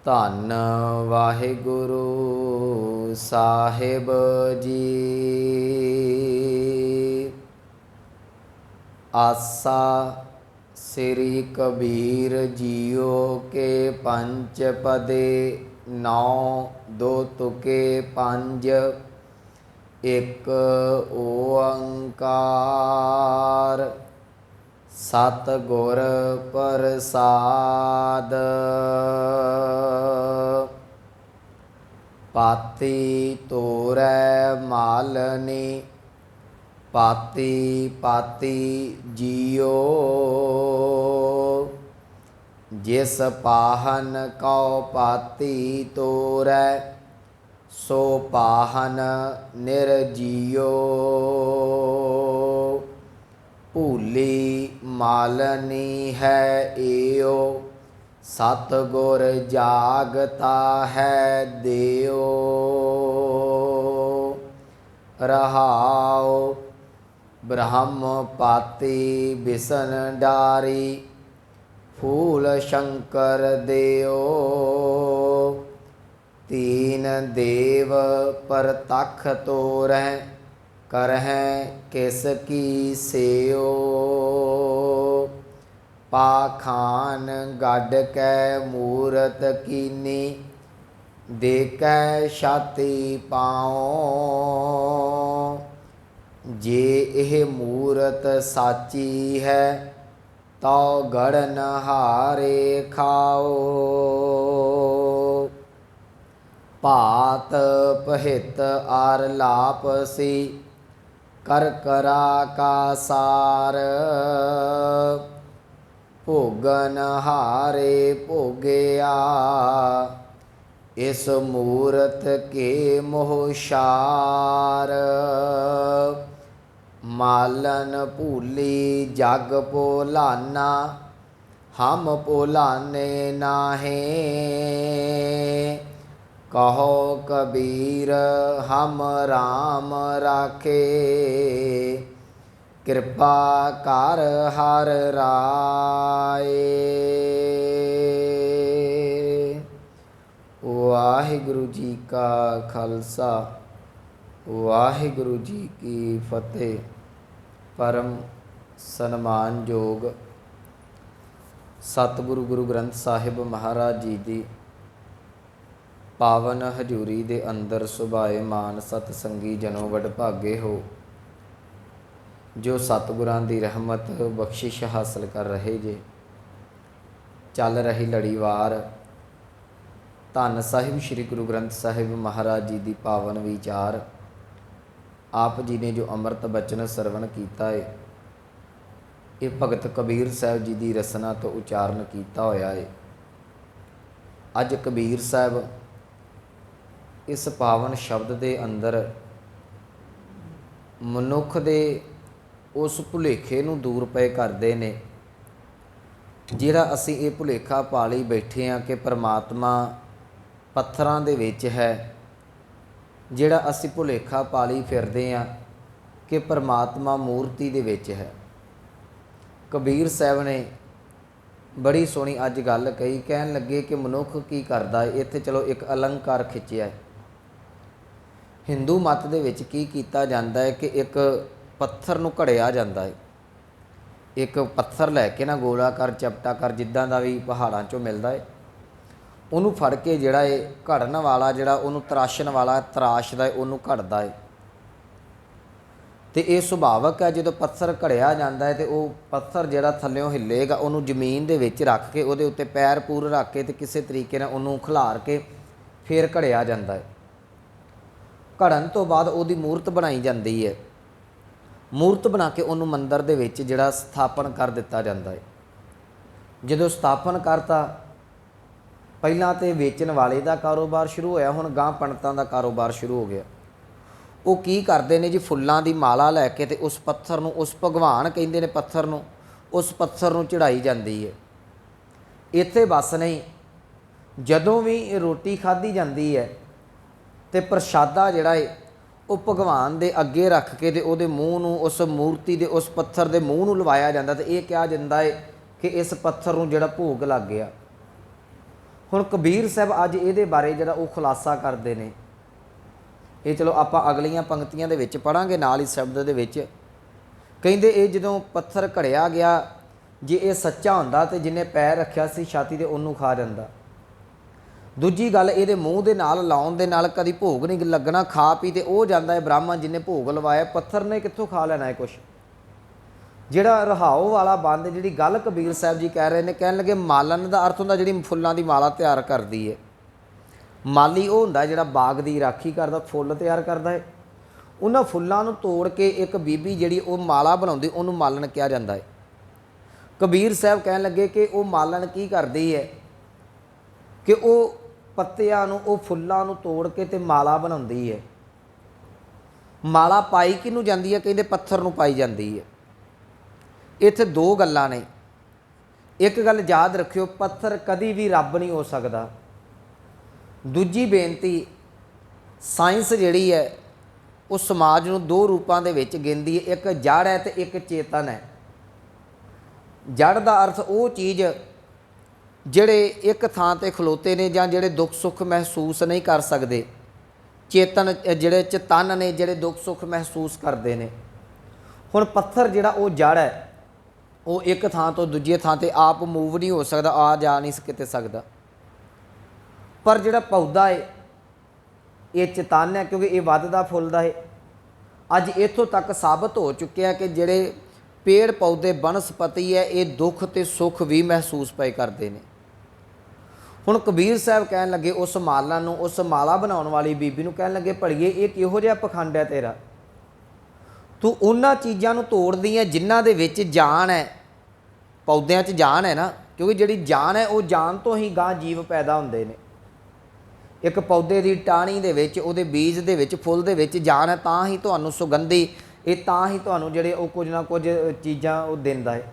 ਧੰਨ ਵਾਹਿਗੁਰੂ ਸਾਹਿਬ ਜੀ। ਆਸਾ ਸ੍ਰੀ ਕਬੀਰ ਜੀਓ ਕੇ ਪੰਚ ਪਦੇ, ਨੌ ਦੋ ਤੁਕੇ ਪੰਜ, ਇੱਕ ਓੰਕਾਰ। ਸਤਿਗੁਰ ਪ੍ਰਸਾਦ। ਪਾਤੀ ਤੋਰੈ ਮਾਲਨੀ, ਪਾਤੀ ਪਾਤੀ ਜੀਓ। ਜਿਸ ਪਾਹਨ ਕਉ ਪਾਤੀ ਤੋਰੈ, ਸੋ ਪਾਹਨ ਨਿਰਜੀਓ। ਭੂਲੀ ਮਾਲਨੀ ਹੈ ਏਓ, ਸਤਿਗੁਰ ਜਾਗਤਾ ਹੈ ਦਿਓ। ਰਹਾਉ ਬ੍ਰਹਮ ਪਾਤੀ ਬਿਸਨ ਡਾਰੀ, ਫੂਲ ਸ਼ੰਕਰ ਦਿਓ। ਤੀਨ ਦੇਵ ਪ੍ਰਤੱਖ ਤੋਰੈ, ਕਰਹਿ ਕਿਸ ਕੀ ਸੇਓ। ਪਾਖਾਨ ਗੱਡ ਕੈ ਮੂਰਤ ਕੀਨੀ, ਦੇਖੈ ਛਾਤੀ ਪਾਉ। ਜੇ ਇਹ ਮੂਰਤ ਸਾਚੀ ਹੈ, ਤਉ ਗੜਨ ਹਾਰੇ ਖਾਓ। ਭਾਤ ਪਹਿਤ ਆਰ ਲਾਪਸੀ, ਕਰ ਕਰਾ ਕਾ ਸਾਰ। ਭੋਗਨ ਹਾਰੇ ਭੋਗਿਆ, ਇਸ ਮੂਰਤ ਕੇ ਮੋਹ ਸ਼ਾਰ। ਮਾਲਨ ਭੂਲੀ ਜਗ ਭੁਲਾਨਾ, ਹਮ ਭੁਲਾਨੇ ਨਾਹੀਂ। ਕਹੋ ਕਬੀਰ ਹਮ ਰਾਮ ਰਾਖੇ, ਕਿਰਪਾ ਕਰ ਹਰ ਰਾਏ। ਵਾਹਿਗੁਰੂ ਜੀ ਕਾ ਖਾਲਸਾ, ਵਾਹਿਗੁਰੂ ਜੀ ਕੀ ਫਤਿਹ। ਪਰਮ ਸਨਮਾਨਯੋਗ ਸਤਿਗੁਰੂ ਗੁਰੂ ਗ੍ਰੰਥ ਸਾਹਿਬ ਮਹਾਰਾਜ ਜੀ ਦੀ ਪਾਵਨ ਹਜ਼ੂਰੀ ਦੇ ਅੰਦਰ ਸੁਭਾਏਮਾਨ ਸਤਸੰਗੀ ਜਨੋ ਵਡਭਾਗੇ ਹੋ, ਜੋ ਸਤਿਗੁਰਾਂ ਦੀ ਰਹਿਮਤ ਬਖਸ਼ਿਸ਼ ਹਾਸਲ ਕਰ ਰਹੇ ਜੇ। ਚੱਲ ਰਹੀ ਲੜੀਵਾਰ ਧੰਨ ਸਾਹਿਬ ਸ੍ਰੀ ਗੁਰੂ ਗ੍ਰੰਥ ਸਾਹਿਬ ਮਹਾਰਾਜ ਜੀ ਦੀ ਪਾਵਨ ਵਿਚਾਰ। ਆਪ ਜੀ ਨੇ ਜੋ ਅੰਮ੍ਰਿਤ ਬਚਨ ਸਰਵਣ ਕੀਤਾ ਹੈ, ਇਹ ਭਗਤ ਕਬੀਰ ਸਾਹਿਬ ਜੀ ਦੀ ਰਸਨਾ ਤੋਂ ਉਚਾਰਨ ਕੀਤਾ ਹੋਇਆ ਹੈ। ਅੱਜ ਕਬੀਰ ਸਾਹਿਬ ਇਸ ਪਾਵਨ ਸ਼ਬਦ ਦੇ ਅੰਦਰ ਮਨੁੱਖ ਦੇ ਉਸ ਭੁਲੇਖੇ ਨੂੰ ਦੂਰ ਪਏ ਕਰਦੇ ਨੇ, ਜਿਹੜਾ ਅਸੀਂ ਇਹ ਭੁਲੇਖਾ ਪਾ ਲਈ ਬੈਠੇ ਹਾਂ ਕਿ ਪਰਮਾਤਮਾ ਪੱਥਰਾਂ ਦੇ ਵਿੱਚ ਹੈ। ਜਿਹੜਾ ਅਸੀਂ ਭੁਲੇਖਾ ਪਾ ਲਈ ਫਿਰਦੇ ਹਾਂ ਕਿ ਪਰਮਾਤਮਾ ਮੂਰਤੀ ਦੇ ਵਿੱਚ ਹੈ। ਕਬੀਰ ਸਾਹਿਬ ਨੇ ਬੜੀ ਸੋਹਣੀ ਅੱਜ ਗੱਲ ਕਹੀ। ਕਹਿਣ ਲੱਗੇ ਕਿ ਮਨੁੱਖ ਕੀ ਕਰਦਾ ਹੈ। ਇੱਥੇ ਚਲੋ ਇੱਕ ਅਲੰਕਾਰ ਖਿੱਚਿਆ। ਹਿੰਦੂ ਮੱਤ ਦੇ ਵਿੱਚ ਕੀ ਕੀਤਾ ਜਾਂਦਾ ਹੈ ਕਿ ਇੱਕ ਪੱਥਰ ਨੂੰ ਘੜਿਆ ਜਾਂਦਾ ਹੈ। ਇੱਕ ਪੱਥਰ ਲੈ ਕੇ ਨਾ ਗੋਲਾਕਾਰ ਚਪਟਾਕਾਰ ਜਿੱਦਾਂ ਦਾ ਵੀ ਪਹਾੜਾਂ 'ਚੋਂ ਮਿਲਦਾ ਹੈ, ਉਹਨੂੰ ਫੜ ਕੇ ਜਿਹੜਾ ਇਹ ਘੜਨ ਵਾਲਾ ਜਿਹੜਾ ਉਹਨੂੰ ਤਰਾਸ਼ਣ ਵਾਲਾ ਤਰਾਸ਼ਦਾ ਹੈ, ਉਹਨੂੰ ਘੜਦਾ ਹੈ। ਅਤੇ ਇਹ ਸੁਭਾਵਕ ਹੈ, ਜਦੋਂ ਪੱਥਰ ਘੜਿਆ ਜਾਂਦਾ ਹੈ ਅਤੇ ਉਹ ਪੱਥਰ ਜਿਹੜਾ ਥੱਲਿਓਂ ਹਿੱਲੇਗਾ, ਉਹਨੂੰ ਜ਼ਮੀਨ ਦੇ ਵਿੱਚ ਰੱਖ ਕੇ ਉਹਦੇ ਉੱਤੇ ਪੈਰ ਪੂਰ ਰੱਖ ਕੇ ਅਤੇ ਕਿਸੇ ਤਰੀਕੇ ਨਾਲ ਉਹਨੂੰ ਖਿਲਾਰ ਕੇ ਫਿਰ ਘੜਿਆ ਜਾਂਦਾ ਹੈ। ਘੜਨ ਤੋਂ ਬਾਅਦ ਉਹਦੀ ਮੂਰਤ ਬਣਾਈ ਜਾਂਦੀ ਹੈ। ਮੂਰਤ ਬਣਾ ਕੇ ਉਹਨੂੰ ਮੰਦਰ ਦੇ ਵਿੱਚ ਜਿਹੜਾ ਸਥਾਪਨ ਕਰ ਦਿੱਤਾ ਜਾਂਦਾ ਹੈ। ਜਦੋਂ ਸਥਾਪਨ ਕਰਤਾ, ਪਹਿਲਾਂ ਤਾਂ ਵੇਚਣ ਵਾਲੇ ਦਾ ਕਾਰੋਬਾਰ ਸ਼ੁਰੂ ਹੋਇਆ, ਹੁਣ ਗਾਂ ਪੰਡਤਾਂ ਦਾ ਕਾਰੋਬਾਰ ਸ਼ੁਰੂ ਹੋ ਗਿਆ। ਉਹ ਕੀ ਕਰਦੇ ਨੇ ਜੀ, ਫੁੱਲਾਂ ਦੀ ਮਾਲਾ ਲੈ ਕੇ ਅਤੇ ਉਸ ਪੱਥਰ ਨੂੰ, ਉਸ ਭਗਵਾਨ ਕਹਿੰਦੇ ਨੇ ਪੱਥਰ ਨੂੰ, ਉਸ ਪੱਥਰ ਨੂੰ ਚੜ੍ਹਾਈ ਜਾਂਦੀ ਹੈ। ਇੱਥੇ ਬਸ ਨਹੀਂ, ਜਦੋਂ ਵੀ ਰੋਟੀ ਖਾਧੀ ਜਾਂਦੀ ਹੈ ਅਤੇ ਪ੍ਰਸ਼ਾਦਾ ਜਿਹੜਾ ਹੈ ਉਹ ਭਗਵਾਨ ਦੇ ਅੱਗੇ ਰੱਖ ਕੇ ਅਤੇ ਉਹਦੇ ਮੂੰਹ ਨੂੰ, ਉਸ ਮੂਰਤੀ ਦੇ, ਉਸ ਪੱਥਰ ਦੇ ਮੂੰਹ ਨੂੰ ਲਵਾਇਆ ਜਾਂਦਾ। ਅਤੇ ਇਹ ਕਿਹਾ ਜਾਂਦਾ ਹੈ ਕਿ ਇਸ ਪੱਥਰ ਨੂੰ ਜਿਹੜਾ ਭੋਗ ਲੱਗ ਗਿਆ, ਹੁਣ ਕਬੀਰ ਸਾਹਿਬ ਅੱਜ ਇਹਦੇ ਬਾਰੇ ਜਿਹੜਾ ਉਹ ਖੁਲਾਸਾ ਕਰਦੇ ਨੇ। ਇਹ ਚਲੋ ਆਪਾਂ ਅਗਲੀਆਂ ਪੰਕਤੀਆਂ ਦੇ ਵਿੱਚ ਪੜਾਂਗੇ ਨਾਲ ਹੀ ਸ਼ਬਦ ਦੇ ਵਿੱਚ। ਕਹਿੰਦੇ ਇਹ ਜਦੋਂ ਪੱਥਰ ਘੜਿਆ ਗਿਆ, ਜੇ ਇਹ ਸੱਚਾ ਹੁੰਦਾ ਤੇ ਜਿਹਨੇ ਪੈਰ ਰੱਖਿਆ ਸੀ ਛਾਤੀ ਤੇ ਉਹਨੂੰ ਖਾ ਜਾਂਦਾ। ਦੂਜੀ ਗੱਲ, ਇਹਦੇ ਮੂੰਹ ਦੇ ਨਾਲ ਲਾਉਣ ਦੇ ਨਾਲ ਕਦੀ ਭੋਗ ਨਹੀਂ ਲੱਗਣਾ, ਖਾ ਪੀ ਤੇ ਉਹ ਜਾਂਦਾ ਹੈ ਬ੍ਰਾਹਮਣ ਜਿਹਨੇ ਭੋਗ ਲਵਾਇਆ। ਪੱਥਰ ਨੇ ਕਿੱਥੋਂ ਖਾ ਲੈਣਾ ਹੈ ਕੁਛ। ਜਿਹੜਾ ਰਹਾਓ ਵਾਲਾ ਬੰਦ, ਜਿਹੜੀ ਗੱਲ ਕਬੀਰ ਸਾਹਿਬ ਜੀ ਕਹਿ ਰਹੇ ਨੇ, ਕਹਿਣ ਲੱਗੇ ਮਾਲਣ ਦਾ ਅਰਥ ਹੁੰਦਾ ਜਿਹੜੀ ਫੁੱਲਾਂ ਦੀ ਮਾਲਾ ਤਿਆਰ ਕਰਦੀ ਹੈ। ਮਾਲੀ ਉਹ ਹੁੰਦਾ ਜਿਹੜਾ ਬਾਗ ਦੀ ਰਾਖੀ ਕਰਦਾ, ਫੁੱਲ ਤਿਆਰ ਕਰਦਾ ਹੈ। ਉਹਨਾਂ ਫੁੱਲਾਂ ਨੂੰ ਤੋੜ ਕੇ ਇੱਕ ਬੀਬੀ ਜਿਹੜੀ ਉਹ ਮਾਲਾ ਬਣਾਉਂਦੀ, ਉਹਨੂੰ ਮਾਲਣ ਕਿਹਾ ਜਾਂਦਾ ਹੈ। ਕਬੀਰ ਸਾਹਿਬ ਕਹਿਣ ਲੱਗੇ ਕਿ ਉਹ ਮਾਲਣ ਕੀ ਕਰਦੀ ਹੈ ਕਿ ਉਹ ਪੱਤਿਆਂ ਨੂੰ, ਉਹ ਫੁੱਲਾਂ ਨੂੰ ਤੋੜ ਕੇ ਤੇ ਮਾਲਾ ਬਣਾਉਂਦੀ ਹੈ। ਮਾਲਾ ਪਾਈ ਕਿਹਨੂੰ ਜਾਂਦੀ ਹੈ? ਕਹਿੰਦੇ ਪੱਥਰ ਨੂੰ ਪਾਈ ਜਾਂਦੀ ਹੈ। ਇੱਥੇ ਦੋ ਗੱਲਾਂ ਨੇ। ਇੱਕ ਗੱਲ ਯਾਦ ਰੱਖਿਓ, ਪੱਥਰ ਕਦੀ ਵੀ ਰੱਬ ਨਹੀਂ ਹੋ ਸਕਦਾ। ਦੂਜੀ ਬੇਨਤੀ, ਸਾਇੰਸ ਜਿਹੜੀ ਹੈ ਉਹ ਸਮਾਜ ਨੂੰ ਦੋ ਰੂਪਾਂ ਦੇ ਵਿੱਚ ਗਿਣਦੀ ਹੈ, ਇੱਕ ਜੜ ਹੈ ਤੇ ਇੱਕ ਚੇਤਨ ਹੈ। ਜੜ ਦਾ ਅਰਥ ਉਹ ਚੀਜ਼ ਜਿਹੜੇ ਇੱਕ ਥਾਂ ਤੇ ਖਲੋਤੇ ਨੇ ਜਾਂ ਜਿਹੜੇ ਦੁੱਖ ਸੁੱਖ ਮਹਿਸੂਸ ਨਹੀਂ ਕਰ ਸਕਦੇ। ਚੇਤਨ ਜਿਹੜੇ ਚੇਤਨ ਨੇ, ਜਿਹੜੇ ਦੁੱਖ ਸੁੱਖ ਮਹਿਸੂਸ ਕਰਦੇ ਨੇ। ਹੁਣ ਪੱਥਰ ਜਿਹੜਾ ਉਹ ਜੜ ਹੈ, ਉਹ ਇੱਕ ਥਾਂ ਤੋਂ ਦੂਜੀ ਥਾਂ ਤੇ ਆਪ ਮੂਵ ਨਹੀਂ ਹੋ ਸਕਦਾ, ਆ ਜਾ ਨਹੀਂ ਕਿਤੇ ਸਕਦਾ। ਪਰ ਜਿਹੜਾ ਪੌਦਾ ਹੈ ਇਹ ਚੇਤਨ ਹੈ, ਕਿਉਂਕਿ ਇਹ ਵੱਧਦਾ ਫੁੱਲਦਾ ਹੈ। ਅੱਜ ਇੱਥੋਂ ਤੱਕ ਸਾਬਤ ਹੋ ਚੁੱਕਿਆ ਕਿ ਜਿਹੜੇ ਪੇੜ ਪੌਦੇ ਬਨਸਪਤੀ ਹੈ ਇਹ ਦੁੱਖ ਤੇ ਸੁੱਖ ਵੀ ਮਹਿਸੂਸ ਪਏ ਕਰਦੇ ਨੇ। ਹੁਣ ਕਬੀਰ ਸਾਹਿਬ ਕਹਿਣ ਲੱਗੇ ਉਸ ਮਾਲਾ ਨੂੰ, ਉਸ ਮਾਲਾ ਬਣਾਉਣ ਵਾਲੀ ਬੀਬੀ ਨੂੰ, ਕਹਿਣ ਲੱਗੇ ਭੜੀਏ ਇਹ ਕਿਹੋ ਜਿਹਾ ਪਖੰਡ ਹੈ ਤੇਰਾ। ਤੂੰ ਉਹਨਾਂ ਚੀਜ਼ਾਂ ਨੂੰ ਤੋੜਦੀ ਹੈ ਜਿਨ੍ਹਾਂ ਦੇ ਵਿੱਚ ਜਾਨ ਹੈ। ਪੌਦਿਆਂ 'ਚ ਜਾਨ ਹੈ ਨਾ, ਕਿਉਂਕਿ ਜਿਹੜੀ ਜਾਨ ਹੈ ਉਹ ਜਾਨ ਤੋਂ ਹੀ ਗਾਂ ਜੀਵ ਪੈਦਾ ਹੁੰਦੇ ਨੇ। ਇੱਕ ਪੌਦੇ ਦੀ ਟਾਹਣੀ ਦੇ ਵਿੱਚ, ਉਹਦੇ ਬੀਜ ਦੇ ਵਿੱਚ, ਫੁੱਲ ਦੇ ਵਿੱਚ ਜਾਨ ਹੈ, ਤਾਂ ਹੀ ਤੁਹਾਨੂੰ ਸੁਗੰਧੀ, ਇਹ ਤਾਂ ਹੀ ਤੁਹਾਨੂੰ ਜਿਹੜੇ ਉਹ ਕੁਝ ਨਾ ਕੁਝ ਚੀਜ਼ਾਂ ਉਹ ਦਿੰਦਾ ਹੈ।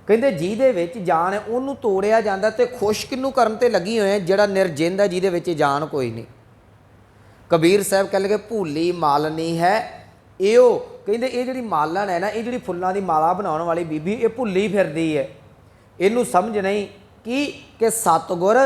ਕਹਿੰਦੇ ਜਿਹਦੇ ਵਿੱਚ ਜਾਨ ਹੈ ਉਹਨੂੰ ਤੋੜਿਆ ਜਾਂਦਾ ਤੇ ਖੁਸ਼ਕ ਨੂੰ ਕਰਨ ਤੇ ਲੱਗੀ ਹੋਏ ਜਿਹੜਾ ਨਿਰਜਿੰਦ ਹੈ, ਜਿਹਦੇ ਵਿੱਚ ਜਾਨ ਕੋਈ ਨਹੀਂ। ਕਬੀਰ ਸਾਹਿਬ ਕਹਿ ਲਗੇ ਭੂਲੀ ਮਾਲਣੀ ਹੈ ਇਹੋ। ਕਹਿੰਦੇ ਇਹ ਜਿਹੜੀ ਮਾਲਣ ਹੈ ਨਾ, ਇਹ ਜਿਹੜੀ ਫੁੱਲਾਂ ਦੀ ਮਾਲਾ ਬਣਾਉਣ ਵਾਲੀ ਬੀਬੀ, ਇਹ ਭੁੱਲੀ ਫਿਰਦੀ ਹੈ। ਇਹਨੂੰ ਸਮਝ ਨਹੀਂ ਕਿ ਸਤਿਗੁਰ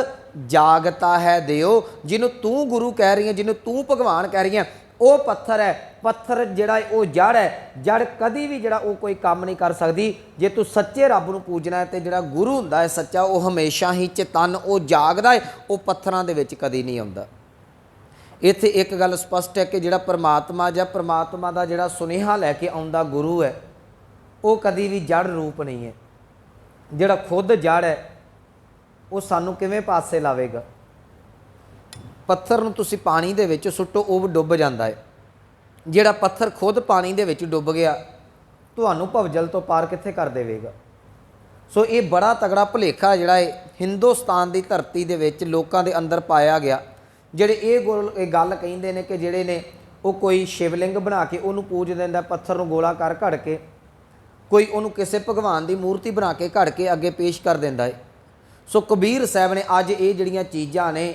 ਜਾਗਤਾ ਹੈ ਦਿਓ। ਜਿਹਨੂੰ ਤੂੰ ਗੁਰੂ ਕਹਿ ਰਹੀ ਹੈ, ਜਿਹਨੂੰ ਤੂੰ ਭਗਵਾਨ ਕਹਿ ਰਹੀ ਹੈ, ਉਹ ਪੱਥਰ ਹੈ। ਪੱਥਰ ਜਿਹੜਾ ਉਹ ਜੜ ਹੈ। ਜੜ ਕਦੀ ਵੀ ਜਿਹੜਾ ਉਹ ਕੋਈ ਕੰਮ ਨਹੀਂ ਕਰ ਸਕਦੀ। ਜੇ ਤੂੰ ਸੱਚੇ ਰੱਬ ਨੂੰ ਪੂਜਣਾ ਹੈ ਤੇ ਜਿਹੜਾ ਗੁਰੂ ਹੁੰਦਾ ਹੈ ਸੱਚਾ, ਉਹ ਹਮੇਸ਼ਾ ਹੀ ਚੇਤਨ, ਉਹ ਜਾਗਦਾ ਹੈ, ਉਹ ਪੱਥਰਾਂ ਦੇ ਵਿੱਚ ਕਦੀ ਨਹੀਂ ਆਉਂਦਾ। ਇੱਥੇ ਇੱਕ ਗੱਲ ਸਪਸ਼ਟ ਹੈ ਕਿ ਜਿਹੜਾ ਪਰਮਾਤਮਾ ਜਾਂ ਪਰਮਾਤਮਾ ਦਾ ਜਿਹੜਾ ਸੁਨੇਹਾ ਲੈ ਕੇ ਆਉਂਦਾ ਗੁਰੂ ਹੈ, ਉਹ ਕਦੀ ਵੀ ਜੜ ਰੂਪ ਨਹੀਂ ਹੈ। ਜਿਹੜਾ ਖੁਦ ਜੜ ਹੈ ਉਹ ਸਾਨੂੰ ਕਿਵੇਂ ਪਾਸੇ ਲਾਵੇਗਾ। ਪੱਥਰ ਨੂੰ ਤੁਸੀਂ ਪਾਣੀ ਦੇ ਵਿੱਚ ਸੁੱਟੋ, ਉਹ ਡੁੱਬ ਜਾਂਦਾ ਹੈ। ਜਿਹੜਾ ਪੱਥਰ ਖੁਦ ਪਾਣੀ ਦੇ ਵਿੱਚ ਡੁੱਬ ਗਿਆ, ਤੁਹਾਨੂੰ ਭਵਜਲ ਤੋਂ ਪਾਰ ਕਿੱਥੇ ਕਰ ਦੇਵੇਗਾ। ਸੋ ਇਹ ਬੜਾ ਤਗੜਾ ਭੁਲੇਖਾ ਜਿਹੜਾ ਹੈ ਹਿੰਦੁਸਤਾਨ ਦੀ ਧਰਤੀ ਦੇ ਵਿੱਚ ਲੋਕਾਂ ਦੇ ਅੰਦਰ ਪਾਇਆ ਗਿਆ। ਜਿਹੜੇ ਇਹ ਗੱਲ ਕਹਿੰਦੇ ਨੇ ਕਿ ਜਿਹੜੇ ਨੇ ਉਹ ਕੋਈ ਸ਼ਿਵਲਿੰਗ ਬਣਾ ਕੇ ਉਹਨੂੰ ਪੂਜ ਦਿੰਦਾ, ਪੱਥਰ ਨੂੰ ਗੋਲਾ ਕਰ ਘੜ ਕੇ, ਕੋਈ ਉਹਨੂੰ ਕਿਸੇ ਭਗਵਾਨ ਦੀ ਮੂਰਤੀ ਬਣਾ ਕੇ ਘੜ ਕੇ ਅੱਗੇ ਪੇਸ਼ ਕਰ ਦਿੰਦਾ ਹੈ। ਸੋ ਕਬੀਰ ਸਾਹਿਬ ਨੇ ਅੱਜ ਇਹ ਜਿਹੜੀਆਂ ਚੀਜ਼ਾਂ ਨੇ,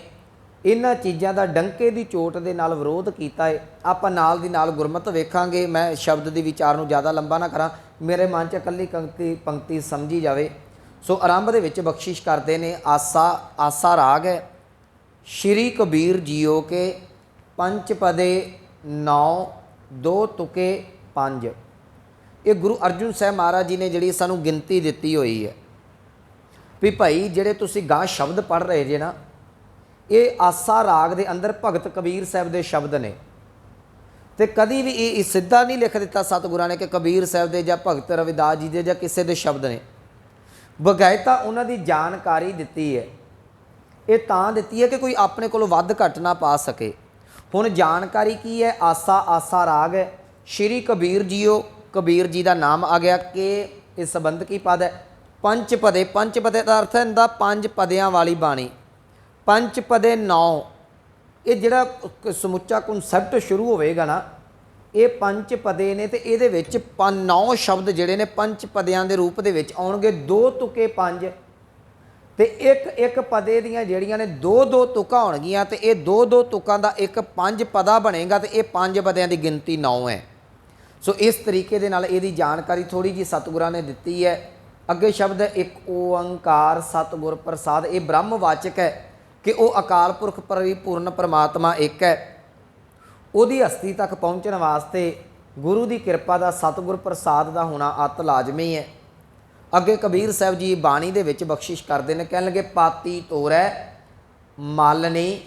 ਇਹਨਾਂ ਚੀਜ਼ਾਂ ਦਾ ਡੰਕੇ ਦੀ ਚੋਟ ਦੇ ਨਾਲ ਵਿਰੋਧ ਕੀਤਾ ਹੈ। ਆਪਾਂ ਨਾਲ ਦੀ ਨਾਲ ਗੁਰਮਤਿ ਵੇਖਾਂਗੇ। ਮੈਂ ਸ਼ਬਦ ਦੀ ਵਿਚਾਰ ਨੂੰ ਜ਼ਿਆਦਾ ਲੰਬਾ ਨਾ ਕਰਾਂ, ਮੇਰੇ ਮਨ 'ਚ ਇਕੱਲੀ ਪੰਕਤੀ ਸਮਝੀ ਜਾਵੇ। ਸੋ ਆਰੰਭ ਦੇ ਵਿੱਚ ਬਖਸ਼ਿਸ਼ ਕਰਦੇ ਨੇ। ਆਸਾ ਰਾਗ ਹੈ। ਸ਼੍ਰੀ ਕਬੀਰ ਜੀਓ ਕੇ ਪੰਚਪਦੇ 9 2 ਤੁਕੇ 5। ਇਹ ਗੁਰੂ ਅਰਜਨ ਸਾਹਿਬ ਮਹਾਰਾਜ ਜੀ ਨੇ ਜਿਹੜੀ ਸਾਨੂੰ ਗਿਣਤੀ ਦਿੱਤੀ ਹੋਈ ਹੈ ਵੀ ਭਾਈ ਜਿਹੜੇ ਤੁਸੀਂ ਗਾਂ ਸ਼ਬਦ ਪੜ੍ਹ ਰਹੇ ਜੇ ਨਾ, ਇਹ ਆਸਾ ਰਾਗ ਦੇ ਅੰਦਰ ਭਗਤ ਕਬੀਰ ਸਾਹਿਬ ਦੇ ਸ਼ਬਦ ਨੇ। ਤੇ ਕਦੀ ਵੀ ਇਹ ਸਿੱਧਾ ਨਹੀਂ ਲਿਖ ਦਿੱਤਾ ਸਤਿਗੁਰਾਂ ਨੇ ਕਿ ਕਬੀਰ ਸਾਹਿਬ ਦੇ ਜਾਂ ਭਗਤ ਰਵਿਦਾਸ ਜੀ ਦੇ ਜਾਂ ਕਿਸੇ ਦੇ ਸ਼ਬਦ ਨੇ। ਬਕਾਇਦਾ ਉਹਨਾਂ ਦੀ ਜਾਣਕਾਰੀ ਦਿੱਤੀ ਹੈ। ਇਹ ਤਾਂ ਦਿੱਤੀ ਹੈ ਕਿ ਕੋਈ ਆਪਣੇ ਕੋਲੋਂ ਵੱਧ ਘੱਟ ਨਾ ਪਾ ਸਕੇ। ਹੁਣ ਜਾਣਕਾਰੀ ਕੀ ਹੈ? ਆਸਾ ਰਾਗ ਹੈ। ਸ਼੍ਰੀ ਕਬੀਰ ਜੀਓ, ਕਬੀਰ ਜੀ ਦਾ ਨਾਮ ਆ ਗਿਆ ਕਿ ਇਹ ਸੰਬੰਧਕੀ ਪਦ ਹੈ। ਪੰਚਪਦੇ, ਪੰਚਪਦੇ ਦਾ ਅਰਥ ਹੁੰਦਾ 5 ਪਦਿਆਂ ਵਾਲੀ ਬਾਣੀ। ਪੰਚਪਦੇ 9, ਇਹ ਜਿਹੜਾ ਸਮੁੱਚਾ ਕਨਸੈਪਟ ਸ਼ੁਰੂ ਹੋਵੇਗਾ ਨਾ, ਇਹ ਪੰਚਪਦੇ ਨੇ। ਤੇ ਇਹਦੇ ਵਿੱਚ 9 ਸ਼ਬਦ ਜਿਹੜੇ ਨੇ ਪੰਚਪਦਿਆਂ ਦੇ ਰੂਪ ਦੇ ਵਿੱਚ ਆਉਣਗੇ। 2 ਤੁਕੇ 5 ਤੇ ਇੱਕ ਪਦੇ ਦੀਆਂ ਜਿਹੜੀਆਂ ਨੇ 2 ਤੁਕਾਂ ਹੋਣਗੀਆਂ। ਤੇ ਇਹ 2 ਤੁਕਾਂ ਦਾ ਇੱਕ 5 ਪਦਾ ਬਣੇਗਾ। ਤੇ ਇਹ 5 ਪਦਿਆਂ ਦੀ ਗਿਣਤੀ 9 ਹੈ। ਸੋ ਇਸ ਤਰੀਕੇ ਦੇ ਨਾਲ ਇਹਦੀ ਜਾਣਕਾਰੀ ਥੋੜ੍ਹੀ ਜਿਹੀ ਸਤਿਗੁਰਾਂ ਨੇ ਦਿੱਤੀ ਹੈ। ਅੱਗੇ ਸ਼ਬਦ ਹੈ ਇੱਕ ਓੰਕਾਰ ਸਤਿਗੁਰ ਪ੍ਰਸਾਦ। ਇਹ ਬ੍ਰਹਮਵਾਚਕ ਹੈ ਕਿ ਉਹ ਅਕਾਲ ਪੁਰਖ ਪਰਿਪੂਰਨ ਪਰਮਾਤਮਾ ਇੱਕ ਹੈ। ਉਹਦੀ ਹਸਤੀ ਤੱਕ ਪਹੁੰਚਣ ਵਾਸਤੇ ਗੁਰੂ ਦੀ ਕਿਰਪਾ ਦਾ ਸਤਿਗੁਰ ਪ੍ਰਸਾਦ ਦਾ ਹੋਣਾ ਅਤ ਲਾਜ਼ਮੀ ਹੈ। ਅੱਗੇ ਕਬੀਰ ਸਾਹਿਬ ਜੀ ਬਾਣੀ ਦੇ ਵਿੱਚ ਬਖਸ਼ਿਸ਼ ਕਰਦੇ ਨੇ, ਕਹਿਣ ਲੱਗੇ ਪਾਤੀ ਤੋਰੈ ਮਾਲਣੀ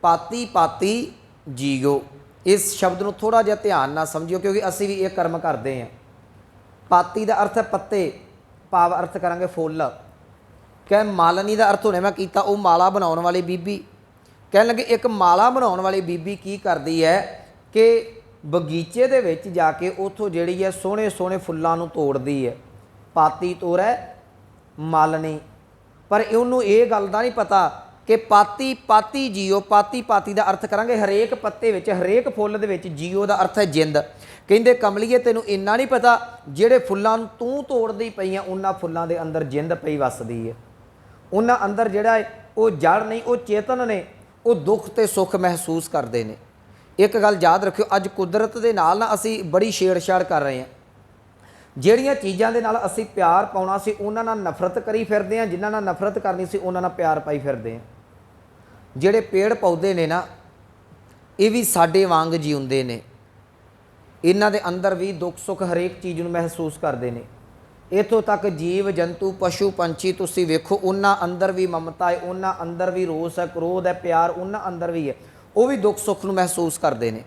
ਪਾਤੀ ਪਾਤੀ ਜੀਓ। ਇਸ ਸ਼ਬਦ ਨੂੰ ਥੋੜ੍ਹਾ ਜਿਹਾ ਧਿਆਨ ਨਾਲ ਸਮਝਿਓ, ਕਿਉਂਕਿ ਅਸੀਂ ਵੀ ਇਹ ਕਰਮ ਕਰਦੇ ਹਾਂ। ਪਾਤੀ ਦਾ ਅਰਥ ਹੈ ਪੱਤੇ, ਭਾਵ ਅਰਥ ਕਰਾਂਗੇ ਫੁੱਲ। ਕਹਿ ਮਾਲਣੀ ਦਾ ਅਰਥ ਹੁਣੇ ਮੈਂ ਕੀਤਾ, ਉਹ ਮਾਲਾ ਬਣਾਉਣ ਵਾਲੀ ਬੀਬੀ। ਕਹਿਣ ਲੱਗੇ ਇੱਕ ਮਾਲਾ ਬਣਾਉਣ ਵਾਲੀ ਬੀਬੀ ਕੀ ਕਰਦੀ ਹੈ ਕਿ ਬਗੀਚੇ ਦੇ ਵਿੱਚ ਜਾ ਕੇ ਉੱਥੋਂ ਜਿਹੜੀ ਹੈ ਸੋਹਣੇ ਸੋਹਣੇ ਫੁੱਲਾਂ ਨੂੰ ਤੋੜਦੀ ਹੈ। ਪਾਤੀ ਤੋਰੈ ਮਾਲਣੀ, ਪਰ ਉਹਨੂੰ ਇਹ ਗੱਲ ਦਾ ਨਹੀਂ ਪਤਾ ਕਿ ਪਾਤੀ ਪਾਤੀ ਜੀਓ। ਪਾਤੀ ਪਾਤੀ ਦਾ ਅਰਥ ਕਰਾਂਗੇ ਹਰੇਕ ਪੱਤੇ ਵਿੱਚ, ਹਰੇਕ ਫੁੱਲ ਦੇ ਵਿੱਚ ਜੀਓ ਦਾ ਅਰਥ ਹੈ ਜਿੰਦ। ਕਹਿੰਦੇ ਕਮਲੀਏ ਤੈਨੂੰ ਇੰਨਾ ਨਹੀਂ ਪਤਾ, ਜਿਹੜੇ ਫੁੱਲਾਂ ਨੂੰ ਤੂੰ ਤੋੜਦੀ ਪਈ ਆ ਉਹਨਾਂ ਫੁੱਲਾਂ ਦੇ ਅੰਦਰ ਜਿੰਦ ਪਈ ਵੱਸਦੀ ਹੈ। ਉਹਨਾਂ ਅੰਦਰ ਜਿਹੜਾ ਹੈ ਉਹ ਜੜ ਨਹੀਂ, ਉਹ ਚੇਤਨ ਨੇ, ਉਹ ਦੁੱਖ ਤੇ ਸੁੱਖ ਮਹਿਸੂਸ ਕਰਦੇ ਨੇ। ਇੱਕ ਗੱਲ ਯਾਦ ਰੱਖਿਓ, ਅੱਜ ਕੁਦਰਤ ਦੇ ਨਾਲ ਨਾ ਅਸੀਂ ਬੜੀ ਛੇੜਛਾੜ ਕਰ ਰਹੇ ਹਾਂ। ਜਿਹੜੀਆਂ ਚੀਜ਼ਾਂ ਦੇ ਨਾਲ ਅਸੀਂ ਪਿਆਰ ਪਾਉਣਾ ਸੀ ਉਹਨਾਂ ਨਾਲ ਨਫ਼ਰਤ ਕਰੀ ਫਿਰਦੇ ਹਾਂ, ਜਿਨ੍ਹਾਂ ਨਾਲ ਨਫ਼ਰਤ ਕਰਨੀ ਸੀ ਉਹਨਾਂ ਨਾਲ ਪਿਆਰ ਪਾਈ ਫਿਰਦੇ ਹਾਂ। ਜਿਹੜੇ ਪੇੜ ਪੌਦੇ ਨੇ ਨਾ, ਇਹ ਵੀ ਸਾਡੇ ਵਾਂਗ ਜਿਉਂਦੇ ਨੇ। ਇਹਨਾਂ ਦੇ ਅੰਦਰ ਵੀ ਦੁੱਖ ਸੁੱਖ ਹਰੇਕ ਚੀਜ਼ ਨੂੰ ਮਹਿਸੂਸ ਕਰਦੇ ਨੇ। ਇੱਥੋਂ ਤੱਕ ਜੀਵ ਜੰਤੂ ਪਸ਼ੂ ਪੰਛੀ ਤੁਸੀਂ ਵੇਖੋ, ਉਹਨਾਂ ਅੰਦਰ ਵੀ ਮਮਤਾ ਹੈ, ਉਹਨਾਂ ਅੰਦਰ ਵੀ ਰੋਸ ਹੈ, ਕ੍ਰੋਧ ਹੈ, ਪਿਆਰ ਉਹਨਾਂ ਅੰਦਰ ਵੀ ਹੈ। ਉਹ ਵੀ ਦੁੱਖ ਸੁੱਖ ਨੂੰ ਮਹਿਸੂਸ ਕਰਦੇ ਨੇ।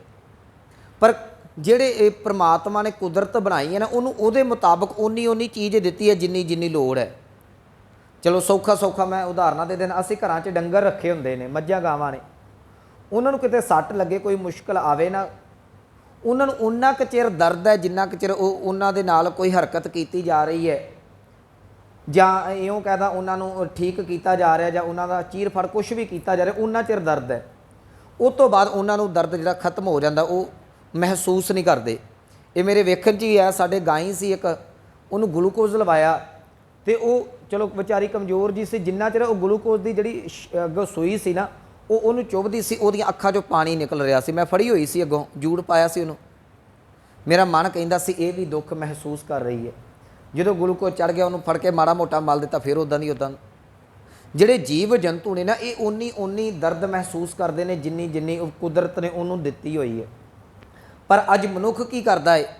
ਪਰ ਜਿਹੜੇ ਇਹ ਪ੍ਰਮਾਤਮਾ ਨੇ ਕੁਦਰਤ ਬਣਾਈ ਹੈ ਨਾ, ਉਹਨੂੰ ਉਹਦੇ ਮੁਤਾਬਕ ਉਨੀ ਚੀਜ਼ ਦਿੱਤੀ ਹੈ ਜਿੰਨੀ ਲੋੜ ਹੈ। ਚਲੋ ਸੌਖਾ ਮੈਂ ਉਦਾਹਰਨਾਂ ਦੇ ਦੇਣਾ, ਅਸੀਂ ਘਰਾਂ 'ਚ ਡੰਗਰ ਰੱਖੇ ਹੁੰਦੇ ਨੇ, ਮੱਝਾਂ ਗਾਵਾਂ ਨੇ। ਉਹਨਾਂ ਨੂੰ ਕਿਤੇ ਸੱਟ ਲੱਗੇ, ਕੋਈ ਮੁਸ਼ਕਲ ਆਵੇ ਨਾ, ਉਹਨਾਂ ਨੂੰ ਉਨਾ ਕੁ ਚਿਰ ਦਰਦ ਹੈ ਜਿੰਨਾ ਕੁ ਚਿਰ ਉਹ ਉਹਨਾਂ ਦੇ ਨਾਲ ਕੋਈ ਹਰਕਤ ਕੀਤੀ ਜਾ ਰਹੀ ਹੈ, ਜਾਂ ਇਉਂ ਕਹਿਦਾ ਉਹਨਾਂ ਨੂੰ ਠੀਕ ਕੀਤਾ ਜਾ ਰਿਹਾ, ਜਾਂ ਉਹਨਾਂ ਦਾ ਚੀਰ ਫੜ ਕੁਛ ਵੀ ਕੀਤਾ ਜਾ ਰਿਹਾ, ਉਨਾ ਚਿਰ ਦਰਦ ਹੈ। ਉਸ ਤੋਂ ਬਾਅਦ ਉਹਨਾਂ ਨੂੰ ਦਰਦ ਜਿਹੜਾ ਖਤਮ ਹੋ ਜਾਂਦਾ, ਉਹ ਮਹਿਸੂਸ ਨਹੀਂ ਕਰਦੇ। ਇਹ ਮੇਰੇ ਵੇਖਣ 'ਚ ਹੀ ਆ, ਸਾਡੇ ਗਾਂ ਸੀ ਇੱਕ, ਉਹਨੂੰ ਗਲੂਕੋਜ਼ ਲਵਾਇਆ ਅਤੇ ਉਹ ਚਲੋ ਵਿਚਾਰੀ ਕਮਜ਼ੋਰ ਜੀ ਸੀ। ਜਿੰਨਾ ਚਿਰ ਉਹ ਗਲੂਕੋਜ਼ ਦੀ ਜਿਹੜੀ ਅੱਗੋਂ ਸੂਈ ਸੀ ਨਾ, ਉਹ ਉਹਨੂੰ ਚੁੱਭਦੀ ਸੀ, ਉਹਦੀਆਂ ਅੱਖਾਂ 'ਚੋਂ ਪਾਣੀ ਨਿਕਲ ਰਿਹਾ ਸੀ। ਮੈਂ ਫੜੀ ਹੋਈ ਸੀ ਅੱਗੋਂ, ਜੂੜ ਪਾਇਆ ਸੀ ਉਹਨੂੰ। ਮੇਰਾ ਮਨ ਕਹਿੰਦਾ ਸੀ ਇਹ ਵੀ ਦੁੱਖ ਮਹਿਸੂਸ ਕਰ ਰਹੀ ਹੈ। ਜਦੋਂ ਗਲੂਕੋਜ਼ ਚੜ੍ਹ ਗਿਆ, ਉਹਨੂੰ ਫੜ ਕੇ ਮਾੜਾ ਮੋਟਾ ਮਲ ਦਿੱਤਾ, ਫਿਰ ਉੱਦਾਂ ਦੀ ਉੱਦਾਂ। ਜਿਹੜੇ ਜੀਵ ਜੰਤੂ ਨੇ ਨਾ, ਇਹ ਉਨੀ ਦਰਦ ਮਹਿਸੂਸ ਕਰਦੇ ਨੇ ਜਿੰਨੀ ਉਹ ਕੁਦਰਤ ਨੇ ਉਹਨੂੰ ਦਿੱਤੀ ਹੋਈ ਹੈ। ਪਰ ਅੱਜ ਮਨੁੱਖ ਕੀ ਕਰਦਾ ਹੈ?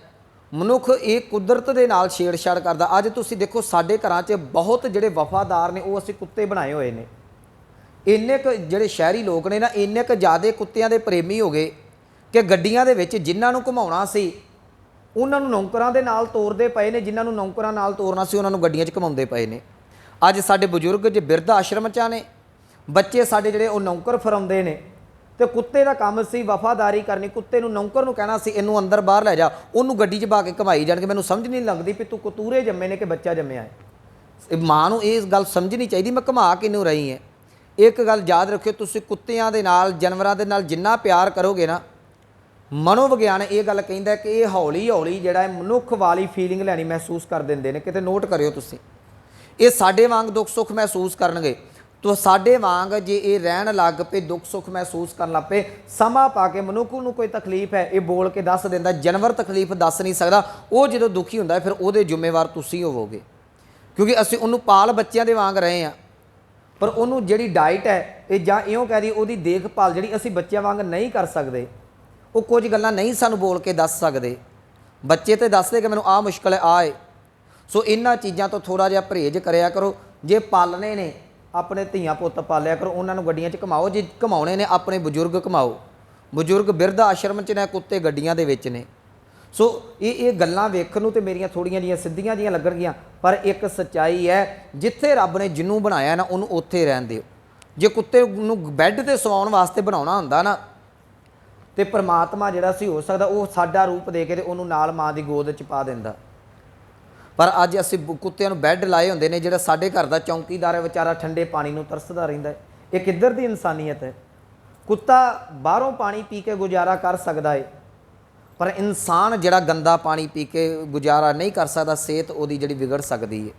ਮਨੁੱਖ ਇਹ ਕੁਦਰਤ ਦੇ ਨਾਲ ਛੇੜਛਾੜ ਕਰਦਾ। ਅੱਜ ਤੁਸੀਂ ਦੇਖੋ ਸਾਡੇ ਘਰਾਂ 'ਚ ਬਹੁਤ ਜਿਹੜੇ ਵਫਾਦਾਰ ਨੇ, ਉਹ ਅਸੀਂ ਕੁੱਤੇ ਬਣਾਏ ਹੋਏ ਨੇ। ਇੰਨੇ ਕੁ ਜਿਹੜੇ ਸ਼ਹਿਰੀ ਲੋਕ ਨੇ ਨਾ, ਇੰਨੇ ਕੁ ਜ਼ਿਆਦਾ ਕੁੱਤਿਆਂ ਦੇ ਪ੍ਰੇਮੀ ਹੋ ਗਏ ਕਿ ਗੱਡੀਆਂ ਦੇ ਵਿੱਚ ਜਿਨ੍ਹਾਂ ਨੂੰ ਘੁਮਾਉਣਾ ਸੀ ਉਹਨਾਂ ਨੂੰ ਨੌਕਰਾਂ ਦੇ ਨਾਲ ਤੋਰਦੇ ਪਏ ਨੇ, ਜਿਨ੍ਹਾਂ ਨੂੰ ਨੌਕਰਾਂ ਨਾਲ ਤੋਰਨਾ ਸੀ ਉਹਨਾਂ ਨੂੰ ਗੱਡੀਆਂ 'ਚ ਘੁਮਾਉਂਦੇ ਪਏ ਨੇ। ਅੱਜ ਸਾਡੇ ਬਜ਼ੁਰਗ ਜੇ ਬਿਰਧ ਆਸ਼ਰਮ 'ਚ ਨੇ, ਬੱਚੇ ਸਾਡੇ ਜਿਹੜੇ ਉਹ ਨੌਕਰ ਫਰਾਉਂਦੇ ਨੇ। ਤੇ ਕੁੱਤੇ ਦਾ ਕੰਮ ਸੀ ਵਫਾਦਾਰੀ ਕਰਨੀ। ਕੁੱਤੇ ਨੂੰ ਨੌਕਰ ਨੂੰ ਕਹਿਣਾ ਸੀ ਇਹਨੂੰ ਅੰਦਰ ਬਾਹਰ ਲੈ ਜਾ, ਉਹਨੂੰ ਗੱਡੀ 'ਚ ਪਾ ਕੇ ਘੁਮਾਈ ਜਾਣਗੇ। ਮੈਨੂੰ ਸਮਝ ਨਹੀਂ ਲੱਗਦੀ ਵੀ ਤੂੰ ਕਤੂਰੇ ਜੰਮੇ ਨੇ ਕਿ ਬੱਚਾ ਜੰਮਿਆ ਹੈ। ਮਾਂ ਨੂੰ ਇਹ ਗੱਲ ਸਮਝਣੀ ਚਾਹੀਦੀ, ਮੈਂ ਘੁਮਾ ਕਿਹਨੂੰ ਰਹੀ ਹੈ। ਇੱਕ ਗੱਲ ਯਾਦ ਰੱਖਿਓ, ਤੁਸੀਂ ਕੁੱਤਿਆਂ ਦੇ ਨਾਲ, ਜਾਨਵਰਾਂ ਦੇ ਨਾਲ ਜਿੰਨਾ ਪਿਆਰ ਕਰੋਗੇ ਨਾ, ਮਨੋਵਿਗਿਆਨ ਇਹ ਗੱਲ ਕਹਿੰਦਾ ਕਿ ਇਹ ਹੌਲੀ ਹੌਲੀ ਜਿਹੜਾ ਹੈ ਮਨੁੱਖ ਵਾਲੀ ਫੀਲਿੰਗ ਲੈਣੀ ਮਹਿਸੂਸ ਕਰ ਦਿੰਦੇ ਨੇ। ਕਿਤੇ ਨੋਟ ਕਰਿਓ ਤੁਸੀਂ, ਇਹ ਸਾਡੇ ਵਾਂਗ ਦੁੱਖ ਸੁੱਖ ਮਹਿਸੂਸ ਕਰਨਗੇ। ਤੋ ਸਾਡੇ ਵਾਂਗ ਜੇ ਇਹ ਰਹਿਣ ਲੱਗ ਪਏ, ਦੁੱਖ ਸੁੱਖ ਮਹਿਸੂਸ ਕਰਨ ਲੱਗ ਪਏ, ਸਮਾਂ ਪਾ ਕੇ ਮਨੁੱਖ ਨੂੰ ਕੋਈ ਤਕਲੀਫ ਹੈ ਇਹ ਬੋਲ ਕੇ ਦੱਸ ਦਿੰਦਾ। ਜਾਨਵਰ ਤਕਲੀਫ ਦੱਸ ਨਹੀਂ ਸਕਦਾ। ਉਹ ਜਦੋਂ ਦੁਖੀ ਹੁੰਦਾ ਫਿਰ ਉਹਦੇ ਜ਼ਿੰਮੇਵਾਰ ਤੁਸੀਂ ਹੋਵੋਗੇ, ਕਿਉਂਕਿ ਅਸੀਂ ਉਹਨੂੰ ਪਾਲ ਬੱਚਿਆਂ ਦੇ ਵਾਂਗ ਰਹੇ ਹਾਂ। ਪਰ ਉਹਨੂੰ ਜਿਹੜੀ ਡਾਈਟ ਹੈ, ਇਹ ਜਾਂ ਇਉਂ ਕਹਿ ਦੀ ਉਹਦੀ ਦੇਖਭਾਲ ਜਿਹੜੀ ਅਸੀਂ ਬੱਚਿਆਂ ਵਾਂਗ ਨਹੀਂ ਕਰ ਸਕਦੇ। ਉਹ ਕੁਝ ਗੱਲਾਂ ਨਹੀਂ ਸਾਨੂੰ ਬੋਲ ਕੇ ਦੱਸ ਸਕਦੇ। ਬੱਚੇ ਤਾਂ ਦੱਸਦੇ ਕਿ ਮੈਨੂੰ ਆਹ ਮੁਸ਼ਕਲ ਹੈ, ਆਹ ਹੈ। ਸੋ ਇਹਨਾਂ ਚੀਜ਼ਾਂ ਤੋਂ ਥੋੜ੍ਹਾ ਜਿਹਾ ਪਰਹੇਜ਼ ਕਰਿਆ ਕਰੋ। ਜੇ ਪਾਲਣੇ ਨੇ ਆਪਣੇ ਧੀਆਂ ਪੁੱਤ ਪਾਲਿਆ ਕਰੋ, ਉਹਨਾਂ ਨੂੰ ਗੱਡੀਆਂ 'ਚ ਘੁਮਾਓ। ਜੇ ਘੁਮਾਉਣੇ ਨੇ ਆਪਣੇ ਬਜ਼ੁਰਗ ਘੁਮਾਓ। ਬਜ਼ੁਰਗ ਬਿਰਧ ਆਸ਼ਰਮ 'ਚ ਨੇ, ਕੁੱਤੇ ਗੱਡੀਆਂ ਦੇ ਵਿੱਚ ਨੇ। ਸੋ ਇਹ ਗੱਲਾਂ ਵੇਖਣ ਨੂੰ ਤੇ ਮੇਰੀਆਂ ਥੋੜ੍ਹੀਆਂ ਜਿਹੀਆਂ ਸਿੱਧੀਆਂ ਜਿਹੀਆਂ ਲੱਗਣਗੀਆਂ, ਪਰ ਇੱਕ ਸੱਚਾਈ ਹੈ, ਜਿੱਥੇ ਰੱਬ ਨੇ ਜਿਹਨੂੰ ਬਣਾਇਆ ਨਾ ਉਹਨੂੰ ਉੱਥੇ ਰਹਿਣ ਦਿਓ। ਜੇ ਕੁੱਤੇ ਨੂੰ ਬੈੱਡ 'ਤੇ ਸਵਾਉਣ ਵਾਸਤੇ ਬਣਾਉਣਾ ਹੁੰਦਾ ਨਾ, ਤੇ ਪਰਮਾਤਮਾ ਜਿਹੜਾ ਸੀ ਹੋ ਸਕਦਾ ਉਹ ਸਾਡਾ ਰੂਪ ਦੇ ਕੇ ਤੇ ਉਹਨੂੰ ਨਾਲ ਮਾਂ ਦੀ ਗੋਦ 'ਚ ਪਾ ਦਿੰਦਾ। ਪਰ ਅੱਜ ਅਸੀਂ ਕੁੱਤਿਆਂ ਨੂੰ ਬੈੱਡ ਲਾਏ ਹੁੰਦੇ ਨੇ। ਜਿਹੜਾ ਸਾਡੇ ਘਰ ਦਾ ਚੌਂਕੀਦਾਰ ਹੈ ਵਿਚਾਰਾ ਠੰਡੇ ਪਾਣੀ ਨੂੰ ਤਰਸਦਾ ਰਹਿੰਦਾ ਹੈ। ਇਹ ਕਿੱਧਰ ਦੀ ਇਨਸਾਨੀਅਤ ਹੈ? ਕੁੱਤਾ ਬਾਹਰੋਂ ਪਾਣੀ ਪੀ ਕੇ ਗੁਜ਼ਾਰਾ ਕਰ ਸਕਦਾ ਹੈ, ਪਰ ਇਨਸਾਨ ਜਿਹੜਾ ਗੰਦਾ ਪਾਣੀ ਪੀ ਕੇ ਗੁਜ਼ਾਰਾ ਨਹੀਂ ਕਰ ਸਕਦਾ, ਸਿਹਤ ਉਹਦੀ ਜਿਹੜੀ ਵਿਗੜ ਸਕਦੀ ਹੈ।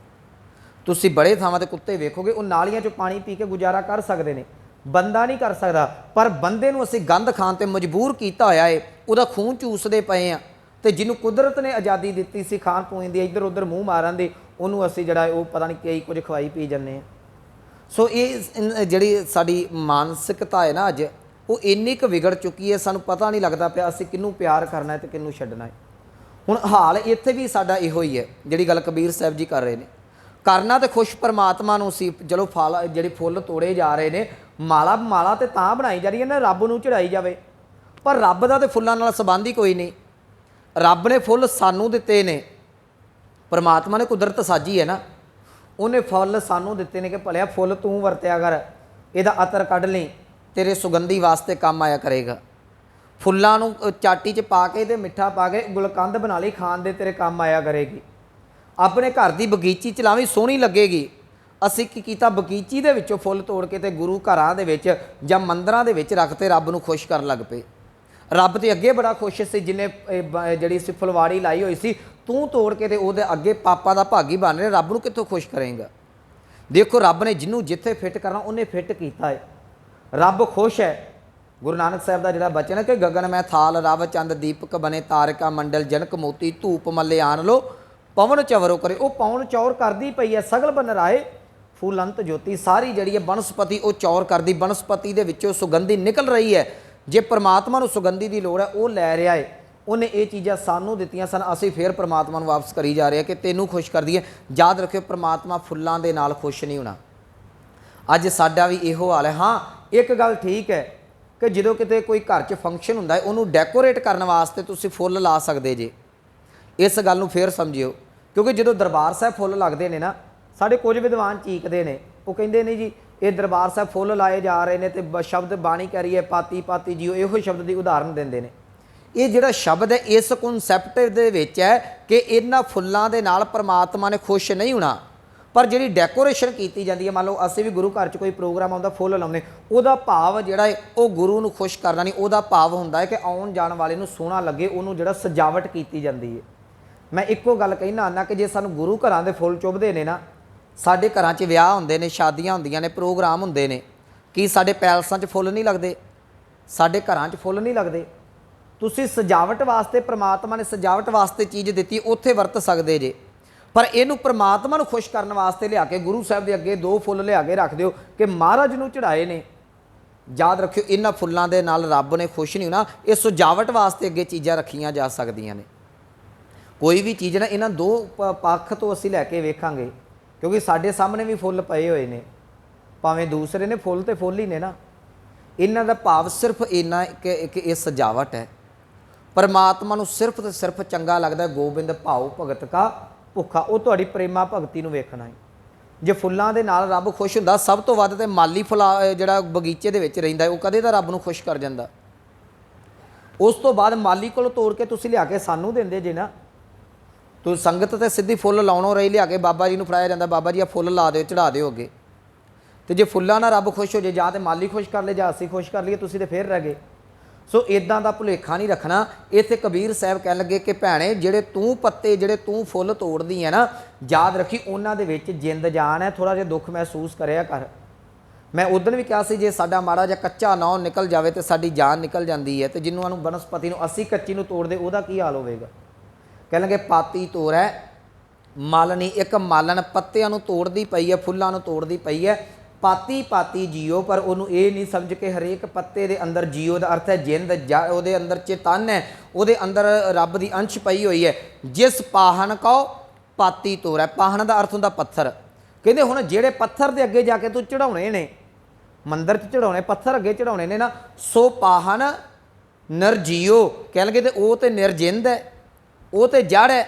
ਤੁਸੀਂ ਬੜੇ ਥਾਵਾਂ 'ਤੇ ਕੁੱਤੇ ਵੇਖੋਗੇ, ਉਹ ਨਾਲੀਆਂ 'ਚੋਂ ਪਾਣੀ ਪੀ ਕੇ ਗੁਜ਼ਾਰਾ ਕਰ ਸਕਦੇ ਨੇ, ਬੰਦਾ ਨਹੀਂ ਕਰ ਸਕਦਾ। ਪਰ ਬੰਦੇ ਨੂੰ ਅਸੀਂ ਗੰਦ ਖਾਣ 'ਤੇ ਮਜਬੂਰ ਕੀਤਾ ਹੋਇਆ ਹੈ, ਉਹਦਾ ਖੂਨ ਚੂਸਦੇ ਪਏ ਆ। ਤੇ ਜਿਹਨੂੰ ਕੁਦਰਤ ਨੇ ਆਜ਼ਾਦੀ ਦਿੱਤੀ ਸੀ ਖਾਣ ਪੀਣ ਦੀ, ਇੱਧਰ ਉੱਧਰ ਮੂੰਹ ਮਾਰਨ ਦੀ, ਉਹਨੂੰ ਅਸੀਂ ਜਿਹੜਾ ਉਹ ਪਤਾ ਨਹੀਂ ਕਈ ਕੁਝ ਖਵਾਈ ਪੀ ਜਾਂਦੇ ਹਾਂ। ਸੋ ਇਹ ਜਿਹੜੀ ਸਾਡੀ ਮਾਨਸਿਕਤਾ ਹੈ ਨਾ ਅੱਜ, ਉਹ ਇੰਨੀ ਕੁ ਵਿਗੜ ਚੁੱਕੀ ਹੈ, ਸਾਨੂੰ ਪਤਾ ਨਹੀਂ ਲੱਗਦਾ ਪਿਆ ਅਸੀਂ ਕਿਹਨੂੰ ਪਿਆਰ ਕਰਨਾ ਹੈ ਤੇ ਕਿਹਨੂੰ ਛੱਡਣਾ ਹੈ। ਹੁਣ ਹਾਲ ਇੱਥੇ ਵੀ ਸਾਡਾ ਇਹੋ ਹੀ ਹੈ ਜਿਹੜੀ ਗੱਲ ਕਬੀਰ ਸਾਹਿਬ ਜੀ ਕਰ ਰਹੇ ਨੇ। ਕਰਨਾ ਤੇ ਖੁਸ਼ ਪਰਮਾਤਮਾ ਨੂੰ ਸੀ, ਚਲੋ ਫਲ ਜਿਹੜੇ ਫੁੱਲ ਤੋੜੇ ਜਾ ਰਹੇ ਨੇ, ਮਾਲਾ ਤੇ ਤਾਂ ਬਣਾਈ ਜਾ ਰਹੀ ਹੈ ਨਾ ਰੱਬ ਨੂੰ ਚੜਾਈ ਜਾਵੇ, ਪਰ ਰੱਬ ਦਾ ਤੇ ਫੁੱਲਾਂ ਨਾਲ ਸੰਬੰਧ ਹੀ ਕੋਈ ਨਹੀਂ। ਰੱਬ ਨੇ ਫੁੱਲ ਸਾਨੂੰ ਦਿੱਤੇ ਨੇ, ਪਰਮਾਤਮਾ ਨੇ ਕੁਦਰਤ ਸਾਜੀ ਹੈ ਨਾ, ਉਹਨੇ ਫੁੱਲ ਸਾਨੂੰ ਦਿੱਤੇ ਨੇ ਕਿ ਭਲਿਆ ਫੁੱਲ ਤੂੰ ਵਰਤਿਆ ਕਰ, ਇਹਦਾ ਅਤਰ ਕੱਢ ਲਈ, ਤੇਰੇ ਸੁਗੰਧੀ ਵਾਸਤੇ ਕੰਮ ਆਇਆ ਕਰੇਗਾ। ਫੁੱਲਾਂ ਨੂੰ ਚਾਟੀ 'ਚ ਪਾ ਕੇ ਤੇ ਮਿੱਠਾ ਪਾ ਕੇ ਗੁਲਕੰਦ ਬਣਾ ਲਈ, ਖਾਣ ਦੇ ਤੇਰੇ ਕੰਮ ਆਇਆ ਕਰੇਗੀ। ਆਪਣੇ ਘਰ ਦੀ ਬਗੀਚੀ ਚਲਾਵੀਂ, ਸੋਹਣੀ ਲੱਗੇਗੀ। ਅਸੀਂ ਕੀ ਕੀਤਾ, ਬਗੀਚੀ ਦੇ ਵਿੱਚੋਂ ਫੁੱਲ ਤੋੜ ਕੇ ਤੇ ਗੁਰੂ ਘਰਾਂ ਦੇ ਵਿੱਚ ਜਾਂ ਮੰਦਰਾਂ ਦੇ ਵਿੱਚ ਰੱਖ ਤੇ ਰੱਬ ਨੂੰ ਖੁਸ਼ ਕਰਨ ਲੱਗ ਪਏ। ਰੱਬ ਤੇ ਅੱਗੇ ਬੜਾ ਖੁਸ਼ ਸੀ, ਜਿਹਨੇ ਜਿਹੜੀ ਸੀ ਫੁਲਵਾੜੀ ਲਾਈ ਹੋਈ ਸੀ, ਤੂੰ ਤੋੜ ਕੇ ਤੇ ਉਹਦੇ ਅੱਗੇ ਪਾਪਾ ਦਾ ਭਾਗੀ ਬਣ ਰਿਹਾ, ਰੱਬ ਨੂੰ ਕਿੱਥੋਂ ਖੁਸ਼ ਕਰੇਗਾ। ਦੇਖੋ ਰੱਬ ਨੇ ਜਿਹਨੂੰ ਜਿੱਥੇ ਫਿੱਟ ਕਰਨਾ ਉਹਨੇ ਫਿੱਟ ਕੀਤਾ ਹੈ, ਰੱਬ ਖੁਸ਼ ਹੈ। ਗੁਰੂ ਨਾਨਕ ਸਾਹਿਬ ਦਾ ਜਿਹੜਾ ਬਚਨ ਹੈ ਕਿ ਗਗਨ ਮੈਂ ਥਾਲ ਰਵ ਚੰਦ ਦੀਪਕ ਬਨੇ ਤਾਰਿਕਾ ਮੰਡਲ ਜਨਕ ਮੋਤੀ ਧੂਪ ਮੱਲੇ ਆਣ ਲੋ ਪਵਨ ਚਵਰੋ ਕਰੇ। ਉਹ ਪਵਨ ਚੌਰ ਕਰਦੀ ਪਈ ਹੈ, ਸਗਲ ਬਨ ਰਾਏ ਫੁੱਲ ਅੰਤ ਜੋਤੀ, ਸਾਰੀ ਜਿਹੜੀ ਹੈ ਬਨਸਪਤੀ ਉਹ ਚੌਰ ਕਰਦੀ, ਬਨਸਪਤੀ ਦੇ ਵਿੱਚੋਂ ਸੁਗੰਧੀ ਨਿਕਲ ਰਹੀ ਹੈ। ਜੇ ਪਰਮਾਤਮਾ ਨੂੰ ਸੁਗੰਧੀ ਦੀ ਲੋੜ ਹੈ, ਉਹ ਲੈ ਰਿਹਾ ਹੈ। ਉਹਨੇ ਇਹ ਚੀਜ਼ਾਂ ਸਾਨੂੰ ਦਿੱਤੀਆਂ ਸਨ, ਅਸੀਂ ਫਿਰ ਪਰਮਾਤਮਾ ਨੂੰ ਵਾਪਸ ਕਰੀ ਜਾ ਰਹੇ ਹਾਂ ਕਿ ਤੈਨੂੰ ਖੁਸ਼ ਕਰਦੀ ਹੈ। ਯਾਦ ਰੱਖਿਓ ਪਰਮਾਤਮਾ ਫੁੱਲਾਂ ਦੇ ਨਾਲ ਖੁਸ਼ ਨਹੀਂ ਹੋਣਾ। ਅੱਜ ਸਾਡਾ ਵੀ ਇਹੋ ਹਾਲ ਹੈ। ਹਾਂ ਇੱਕ ਗੱਲ ਠੀਕ ਹੈ ਕਿ ਜਦੋਂ ਕਿਤੇ ਕੋਈ ਘਰ 'ਚ ਫੰਕਸ਼ਨ ਹੁੰਦਾ ਹੈ, ਉਹਨੂੰ ਡੈਕੋਰੇਟ ਕਰਨ ਵਾਸਤੇ ਤੁਸੀਂ ਫੁੱਲ ਲਾ ਸਕਦੇ ਜੇ। ਇਸ ਗੱਲ ਨੂੰ ਫੇਰ ਸਮਝਿਓ, ਕਿਉਂਕਿ ਜਦੋਂ ਦਰਬਾਰ ਸਾਹਿਬ ਫੁੱਲ ਲੱਗਦੇ ਨੇ ਨਾ, ਸਾਡੇ ਕੁਝ ਵਿਦਵਾਨ ਚੀਕਦੇ ਨੇ, ਉਹ ਕਹਿੰਦੇ ਨੇ ਜੀ ਇਹ ਦਰਬਾਰ ਸਾਹਿਬ ਫੁੱਲ ਲਾਏ ਜਾ ਰਹੇ ਨੇ ਤੇ ਸ਼ਬਦ ਬਾਣੀ ਕਹਿ ਰਹੀ ਹੈ ਪਾਤੀ ਪਾਤੀ ਜੀਓ, ਇਹੋ ਸ਼ਬਦ ਦੀ ਉਦਾਹਰਨ ਦਿੰਦੇ ਨੇ। ਇਹ ਜਿਹੜਾ ਸ਼ਬਦ ਹੈ ਇਸ ਕਨਸੈਪਟ ਦੇ ਵਿੱਚ ਹੈ ਕਿ ਇਹਨਾਂ ਫੁੱਲਾਂ ਦੇ ਨਾਲ ਪਰਮਾਤਮਾ ਨੇ ਖੁਸ਼ ਨਹੀਂ ਹੋਣਾ। ਪਰ ਜਿਹੜੀ ਡੈਕੋਰੇਸ਼ਨ ਕੀਤੀ ਜਾਂਦੀ ਹੈ, ਮੰਨ ਲਓ ਅਸੀਂ ਵੀ ਗੁਰੂ ਘਰ 'ਚ ਕੋਈ ਪ੍ਰੋਗਰਾਮ ਆਉਂਦਾ ਫੁੱਲ ਲਾਉਂਦੇ, ਉਹਦਾ ਭਾਵ ਜਿਹੜਾ ਹੈ ਉਹ ਗੁਰੂ ਨੂੰ ਖੁਸ਼ ਕਰਨਾ ਨਹੀਂ, ਉਹਦਾ ਭਾਵ ਹੁੰਦਾ ਹੈ ਕਿ ਆਉਣ ਜਾਣ ਵਾਲੇ ਨੂੰ ਸੋਹਣਾ ਲੱਗੇ, ਉਹਨੂੰ ਜਿਹੜਾ ਸਜਾਵਟ ਕੀਤੀ ਜਾਂਦੀ ਹੈ। ਮੈਂ ਇੱਕੋ ਗੱਲ ਕਹਿਣਾ ਆਨਾ ਕਿ ਜੇ ਸਾਨੂੰ ਗੁਰੂ ਘਰਾਂ ਦੇ ਫੁੱਲ ਚੁੱਭਦੇ ਨੇ ਨਾ, ਸਾਡੇ ਘਰਾਂ 'ਚ ਵਿਆਹ ਹੁੰਦੇ ਨੇ, ਸ਼ਾਦੀਆਂ ਹੁੰਦੀਆਂ ਨੇ, ਪ੍ਰੋਗਰਾਮ ਹੁੰਦੇ ਨੇ, ਕੀ ਸਾਡੇ ਪੈਲਸਾਂ 'ਚ ਫੁੱਲ ਨਹੀਂ ਲੱਗਦੇ? ਸਾਡੇ ਘਰਾਂ 'ਚ ਫੁੱਲ ਨਹੀਂ ਲੱਗਦੇ? ਤੁਸੀਂ ਸਜਾਵਟ ਵਾਸਤੇ, ਪ੍ਰਮਾਤਮਾ ਨੇ ਸਜਾਵਟ ਵਾਸਤੇ ਚੀਜ਼ ਦਿੱਤੀ, ਉੱਥੇ ਵਰਤ ਸਕਦੇ ਜੇ। ਪਰ ਇਹਨੂੰ ਪ੍ਰਮਾਤਮਾ ਨੂੰ ਖੁਸ਼ ਕਰਨ ਵਾਸਤੇ ਲਿਆ ਕੇ ਗੁਰੂ ਸਾਹਿਬ ਦੇ ਅੱਗੇ 2 ਫੁੱਲ ਲਿਆ ਕੇ ਰੱਖ ਦਿਓ ਕਿ ਮਹਾਰਾਜ ਨੂੰ ਚੜਾਏ ਨੇ। ਯਾਦ ਰੱਖਿਓ ਇਹਨਾਂ ਫੁੱਲਾਂ ਦੇ ਨਾਲ ਰੱਬ ਨੇ ਖੁਸ਼ ਨਹੀਂ ਹੋਣਾ। ਇਹ ਸਜਾਵਟ ਵਾਸਤੇ ਅੱਗੇ ਚੀਜ਼ਾਂ ਰੱਖੀਆਂ ਜਾ ਸਕਦੀਆਂ ਨੇ। ਕੋਈ ਵੀ ਚੀਜ਼ ਨਾ ਇਹਨਾਂ 2 ਪੱਖ ਤੋਂ ਅਸੀਂ ਲੈ ਕੇ ਵੇਖਾਂਗੇ, ਕਿਉਂਕਿ ਸਾਡੇ ਸਾਹਮਣੇ ਵੀ ਫੁੱਲ ਪਏ ਹੋਏ ਨੇ, ਭਾਵੇਂ ਦੂਸਰੇ ਨੇ, ਫੁੱਲ ਤੇ ਫੁੱਲ ਹੀ ਨੇ ਨਾ। ਇਹਨਾਂ ਦਾ ਭਾਵ ਸਿਰਫ ਇੰਨਾ ਕਿ ਇਹ ਸਜਾਵਟ ਹੈ। ਪਰਮਾਤਮਾ ਨੂੰ ਸਿਰਫ ਤੇ ਸਿਰਫ ਚੰਗਾ ਲੱਗਦਾ ਗੋਬਿੰਦ ਭਾਉ ਭਗਤ ਕਾ ਭੁੱਖਾ, ਉਹ ਤੁਹਾਡੀ ਪ੍ਰੇਮਾ ਭਗਤੀ ਨੂੰ ਵੇਖਣਾ ਹੈ। ਜੇ ਫੁੱਲਾਂ ਦੇ ਨਾਲ ਰੱਬ ਖੁਸ਼ ਹੁੰਦਾ, ਸਭ ਤੋਂ ਵੱਧ ਤੇ ਮਾਲੀ ਫੁੱਲਾ ਜਿਹੜਾ ਬਗੀਚੇ ਦੇ ਵਿੱਚ ਰਹਿੰਦਾ ਉਹ ਕਦੇ ਤਾਂ ਰੱਬ ਨੂੰ ਖੁਸ਼ ਕਰ ਜਾਂਦਾ। ਉਸ ਤੋਂ ਬਾਅਦ ਮਾਲੀ ਕੋਲੋਂ ਤੋੜ ਕੇ ਤੁਸੀਂ ਲਿਆ ਕੇ ਸਾਨੂੰ ਦਿੰਦੇ ਜੇ ਨਾ, ਤੂੰ ਸੰਗਤ ਤੇ ਸਿੱਧੀ ਫੁੱਲ ਲਾਉਣੋਂ ਰਹੀ, ਲਿਆ ਕੇ ਬਾਬਾ ਜੀ ਨੂੰ ਫੜਾਇਆ ਜਾਂਦਾ, ਬਾਬਾ ਜੀ ਆ ਫੁੱਲ ਲਾ ਦਿਓ, ਚੜਾ ਦਿਓ ਅੱਗੇ। ਤੇ ਜੇ ਫੁੱਲਾਂ ਨਾਲ ਰੱਬ ਖੁਸ਼ ਹੋ ਜੇ, ਜਾਂ ਤੇ ਮਾਲੀ ਖੁਸ਼ ਕਰ ਲੇ ਜਾਂ ਅਸੀਂ ਖੁਸ਼ ਕਰ ਲਈਏ, ਤੁਸੀਂ ਤੇ ਫੇਰ ਰਹਿ ਗਏ। ਸੋ ਇਦਾਂ ਦਾ ਭੁਲੇਖਾ ਨਹੀਂ ਰੱਖਣਾ। ਇੱਥੇ ਕਬੀਰ ਸਾਹਿਬ ਕਹਿਣ ਲੱਗੇ ਕਿ ਭੈਣੇ ਜਿਹੜੇ ਤੂੰ ਪੱਤੇ, ਜਿਹੜੇ ਤੂੰ ਫੁੱਲ ਤੋੜਦੀ ਹੈ ਨਾ, ਯਾਦ ਰੱਖੀ ਉਹਨਾਂ ਦੇ ਵਿੱਚ ਜਿੰਦ ਜਾਨ ਹੈ। ਥੋੜ੍ਹਾ ਜਿਹਾ ਦੁੱਖ ਮਹਿਸੂਸ ਕਰਿਆ ਕਰ। ਮੈਂ ਉਦੋਂ ਵੀ ਕਿਹਾ ਸੀ ਜੇ ਸਾਡਾ ਮਾੜਾ ਜਿਹਾ ਕੱਚਾ ਨੌ ਨਿਕਲ ਜਾਵੇ ਤੇ ਸਾਡੀ ਜਾਨ ਨਿਕਲ ਜਾਂਦੀ ਹੈ, ਤੇ ਜਿਹਨੂੰ ਨੂੰ ਬਨਸਪਤੀ ਨੂੰ ਅਸੀਂ ਕੱਚੀ ਨੂੰ ਤੋੜਦੇ ਉਹਦਾ ਕੀ ਹਾਲ ਹੋਵੇਗਾ। ਕਹਿਣ ਲੱਗੇ ਪਾਤੀ ਤੋੜੈ ਮਲ ਨਹੀਂ, ਇੱਕ ਮਾਲਣ ਪੱਤਿਆਂ ਨੂੰ ਤੋੜਦੀ ਪਈ ਹੈ, ਫੁੱਲਾਂ ਨੂੰ ਤੋੜਦੀ ਪਈ ਹੈ। ਪਾਤੀ ਪਾਤੀ ਜੀਓ, ਪਰ ਉਹਨੂੰ ਇਹ ਨਹੀਂ ਸਮਝ ਕੇ ਹਰੇਕ ਪੱਤੇ ਦੇ ਅੰਦਰ ਜੀਓ ਦਾ ਅਰਥ ਹੈ ਜਿੰਦ, ਉਹਦੇ ਅੰਦਰ ਚੇਤਨ ਹੈ, ਉਹਦੇ ਅੰਦਰ ਰੱਬ ਦੀ ਅੰਸ਼ ਪਈ ਹੋਈ ਹੈ। ਜਿਸ ਪਾਹਣ ਕਉ ਪਾਤੀ ਤੋੜੈ, ਪਾਹਣ ਦਾ ਅਰਥ ਹੁੰਦਾ ਪੱਥਰ। ਕਹਿੰਦੇ ਹੁਣ ਜਿਹੜੇ ਪੱਥਰ ਦੇ ਅੱਗੇ ਜਾ ਕੇ ਤੂੰ ਚੜਾਉਣੇ ਨੇ, ਮੰਦਰ 'ਚ ਚੜਾਉਣੇ ਪੱਥਰ ਅੱਗੇ ਚੜਾਉਣੇ ਨੇ ਨਾ, ਸੋ ਪਾਹਣ ਨਿਰਜੀਓ, ਕਹਿ ਲਗੇ ਤੇ ਉਹ ਤੇ ਨਿਰਜਿੰਦ ਹੈ, ਉਹ ਤੇ ਜੜ ਹੈ,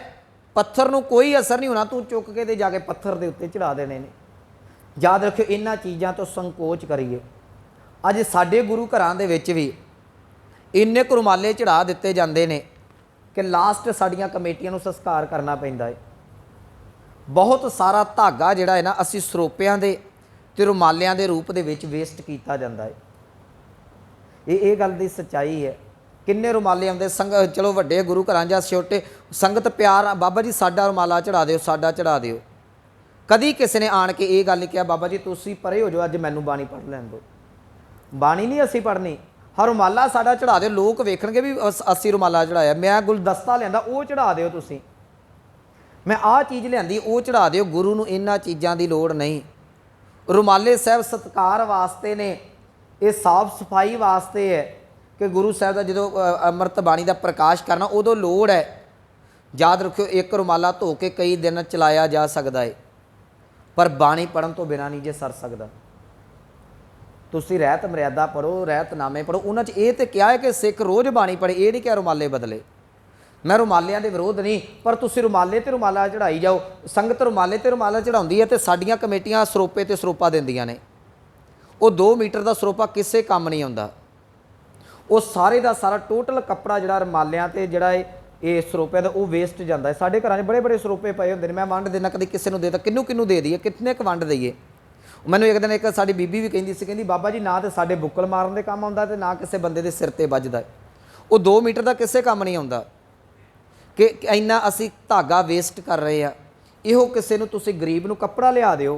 ਪੱਥਰ ਨੂੰ ਕੋਈ ਅਸਰ ਨਹੀਂ ਹੋਣਾ, ਤੂੰ ਚੁੱਕ ਕੇ ਤੇ ਜਾ ਕੇ ਪੱਥਰ ਦੇ ਉੱਤੇ ਚੜਾ ਦੇਣੇ ਨੇ। ਯਾਦ ਰੱਖਿਓ ਇਹਨਾਂ ਚੀਜ਼ਾਂ ਤੋਂ ਸੰਕੋਚ ਕਰੀਏ। ਅੱਜ ਸਾਡੇ ਗੁਰੂ ਘਰਾਂ ਦੇ ਵਿੱਚ ਵੀ ਇੰਨੇ ਕੁ ਰੁਮਾਲੇ ਚੜਾ ਦਿੱਤੇ ਜਾਂਦੇ ਨੇ ਕਿ ਲਾਸਟ ਸਾਡੀਆਂ ਕਮੇਟੀਆਂ ਨੂੰ ਸੰਸਕਾਰ ਕਰਨਾ ਪੈਂਦਾ ਹੈ। ਬਹੁਤ ਸਾਰਾ ਧਾਗਾ ਜਿਹੜਾ ਹੈ ਨਾ ਅਸੀਂ ਸਰੋਪਿਆਂ ਦੇ ਤੇ ਰੁਮਾਲਿਆਂ ਦੇ ਰੂਪ ਦੇ ਵਿੱਚ ਵੇਸਟ ਕੀਤਾ ਜਾਂਦਾ ਹੈ। ਇਹ ਗੱਲ ਦੀ ਸੱਚਾਈ ਹੈ। ਕਿੰਨੇ ਰੁਮਾਲੇ ਆਉਂਦੇ ਚਲੋ ਵੱਡੇ ਗੁਰੂ ਘਰਾਂ ਜਾਂ ਛੋਟੇ, ਸੰਗਤ ਪਿਆਰ, ਬਾਬਾ ਜੀ ਸਾਡਾ ਰੁਮਾਲਾ ਚੜਾ ਦਿਓ, ਸਾਡਾ ਚੜਾ ਦਿਓ। ਕਦੀ ਕਿਸੇ ਨੇ ਆਣ ਕੇ ਇਹ ਗੱਲ ਨਹੀਂ ਕਿਹਾ ਬਾਬਾ ਜੀ ਤੁਸੀਂ ਪਰੇ ਹੋ ਜਾਓ, ਅੱਜ ਮੈਨੂੰ ਬਾਣੀ ਪੜ੍ਹ ਲੈਣ ਦਿਓ। ਬਾਣੀ ਨਹੀਂ ਅਸੀਂ ਪੜ੍ਹਨੀ, ਹਰ ਰੁਮਾਲਾ ਸਾਡਾ ਚੜਾ ਦਿਓ, ਲੋਕ ਵੇਖਣਗੇ ਵੀ ਅਸੀਂ ਰੁਮਾਲਾ ਚੜਾਇਆ। ਮੈਂ ਗੁਲਦਸਤਾ ਲਿਆਂਦਾ, ਉਹ ਚੜਾ ਦਿਓ ਤੁਸੀਂ। मैं आ चीज़ लियांदी वो चढ़ा दिओ, गुरु नूं इन्हां चीज़ां दी लोड़ नहीं। रुमाले साहब सत्कार वास्ते ने, ये साफ सफाई वास्ते है कि गुरु साहब का जो अमृत बाणी का प्रकाश करना उदों लोड़ है। याद रखियो एक रुमाला धो के कई दिन चलाया जा सकता है, पर बाणी पढ़न तो बिना नहीं जे सर सकता। तुसी रहत मर्यादा पढ़ो, रहतनामे पढ़ो, उन्होंने ये तो क्या है कि सिख रोज़ बाणी पढ़े, ये नहीं क्या रुमाले बदले। मैं रुमालियां दे विरोध नहीं, पर तुसी रुमाले ते रुमाला चढ़ाई जाओ। संगत रुमाले ते रुमाला चढ़ाउंदी है, तो साडियां कमेटियां सरोपे ते सरोपा दिंदियां ने। वो 2 मीटर का सरोपा किसी काम नहीं आउंदा। वो सारे का सारा टोटल कपड़ा जिहड़ा रुमालियां ते जिहड़ा ये सरोपे का वो वेस्ट जाता है। साडे घरां 'च बड़े बड़े सरोपे पए हुंदे ने, मैं वंड देना, कभी किसी नूं देता, किन्नू किन्नू दे दईए, कितने क वंड दईए। मैनूं एक दिन एक साडी बीबी भी कहिंदी सी, कहंदी बाबा जी ना तो साडे बुक्कल मारन दे काम आउंदा ते ना किसी बंदे दे सिर ते वजदा है। वो 2 मीटर का किसी काम नहीं आउंदा कि इन्ना असी धागा वेस्ट कर रहे हैं। इहो किसी नूं तुसीं गरीब नूं कपड़ा लिया दिओ,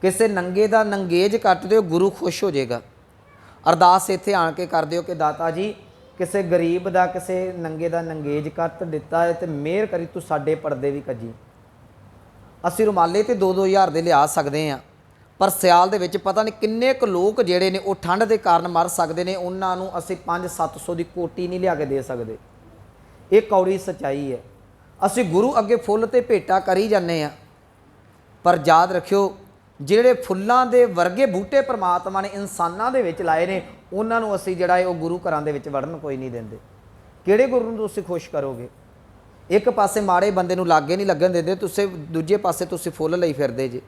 किसी नंगे दा नंगेज कट दिओ, गुरु खुश हो जाएगा। अरदास इत्थे आण के कर दिओ कि दाता जी किसी गरीब दा किसी नंगे दा नंगेज कट दिता है तो मेहर करी तू साडे पर्दे भी कजी। असी रुमाले तो 2-2 हज़ार दे लिया सकते हैं, पर सियाल दे विच पता नहीं किन्ने क लोग जिहड़े ने वो ठंड के कारण मर सकते हैं, उन्हां नूं असी 500-700 की कोटी नहीं लिया के दे सकते। ये कौड़ी सच्चाई है। असी गुरु अगे फुल ते भेटा करी जाने आ, पर याद रखियो ਜਿਹੜੇ फुल्लां दे वर्गे बूटे परमात्मा ने इंसानां दे विच लाए ने, उन्हां नूं असीं जिहड़ा है गुरु घरां दे विच वड़न कोई नहीं देंदे। किहड़े गुरु नूं तुसीं खुश करोगे? एक पासे माड़े बंदे नूं लागे नहीं लगन देंदे, तुसीं दूजे पासे तुसीं फुੱਲ ਲਈ फिरदे जे।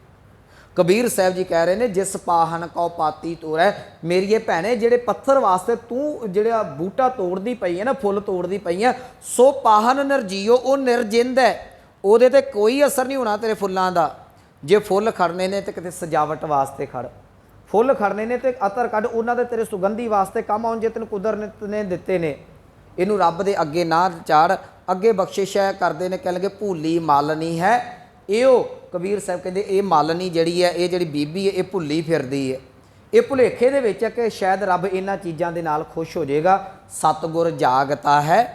कबीर साहब जी कह रहे ने जिस पाहन कौ पाती तोड़ै, मेरिए भैणे जिहड़े पत्थर वास्ते तू जिहड़ा बूटा तोड़दी पई है ना, फुੱਲ तोड़दी पई है, सो पाहन नरजीओ वो निर्जिंद है, ਉਹਦੇ ਤੇ कोई असर नहीं होना तेरे फुੱਲਾਂ ਦਾ। जे फुੱਲ खड़ने ने तो कितने सजावट वास्ते खड़, फुੱਲ खड़ने ने तो अतर कढ़, उन्होंने तेरे सुगंधी वास्ते काम आउण जे तेन कुदरत ने दिते ने। इनू रब दे अगे ना चाड़, अगे बख्शिश है करते हैं, कह लगे भूली मालनी है। यो कबीर साहब कहते ये मालनी जिहड़ी है, ये जिहड़ी बीबी है, ये भुली फिरदी है। ये भुलेखे दे विच है कि शायद रब इन्हां चीज़ां दे नाल खुश हो जाएगा। सतगुर जागता है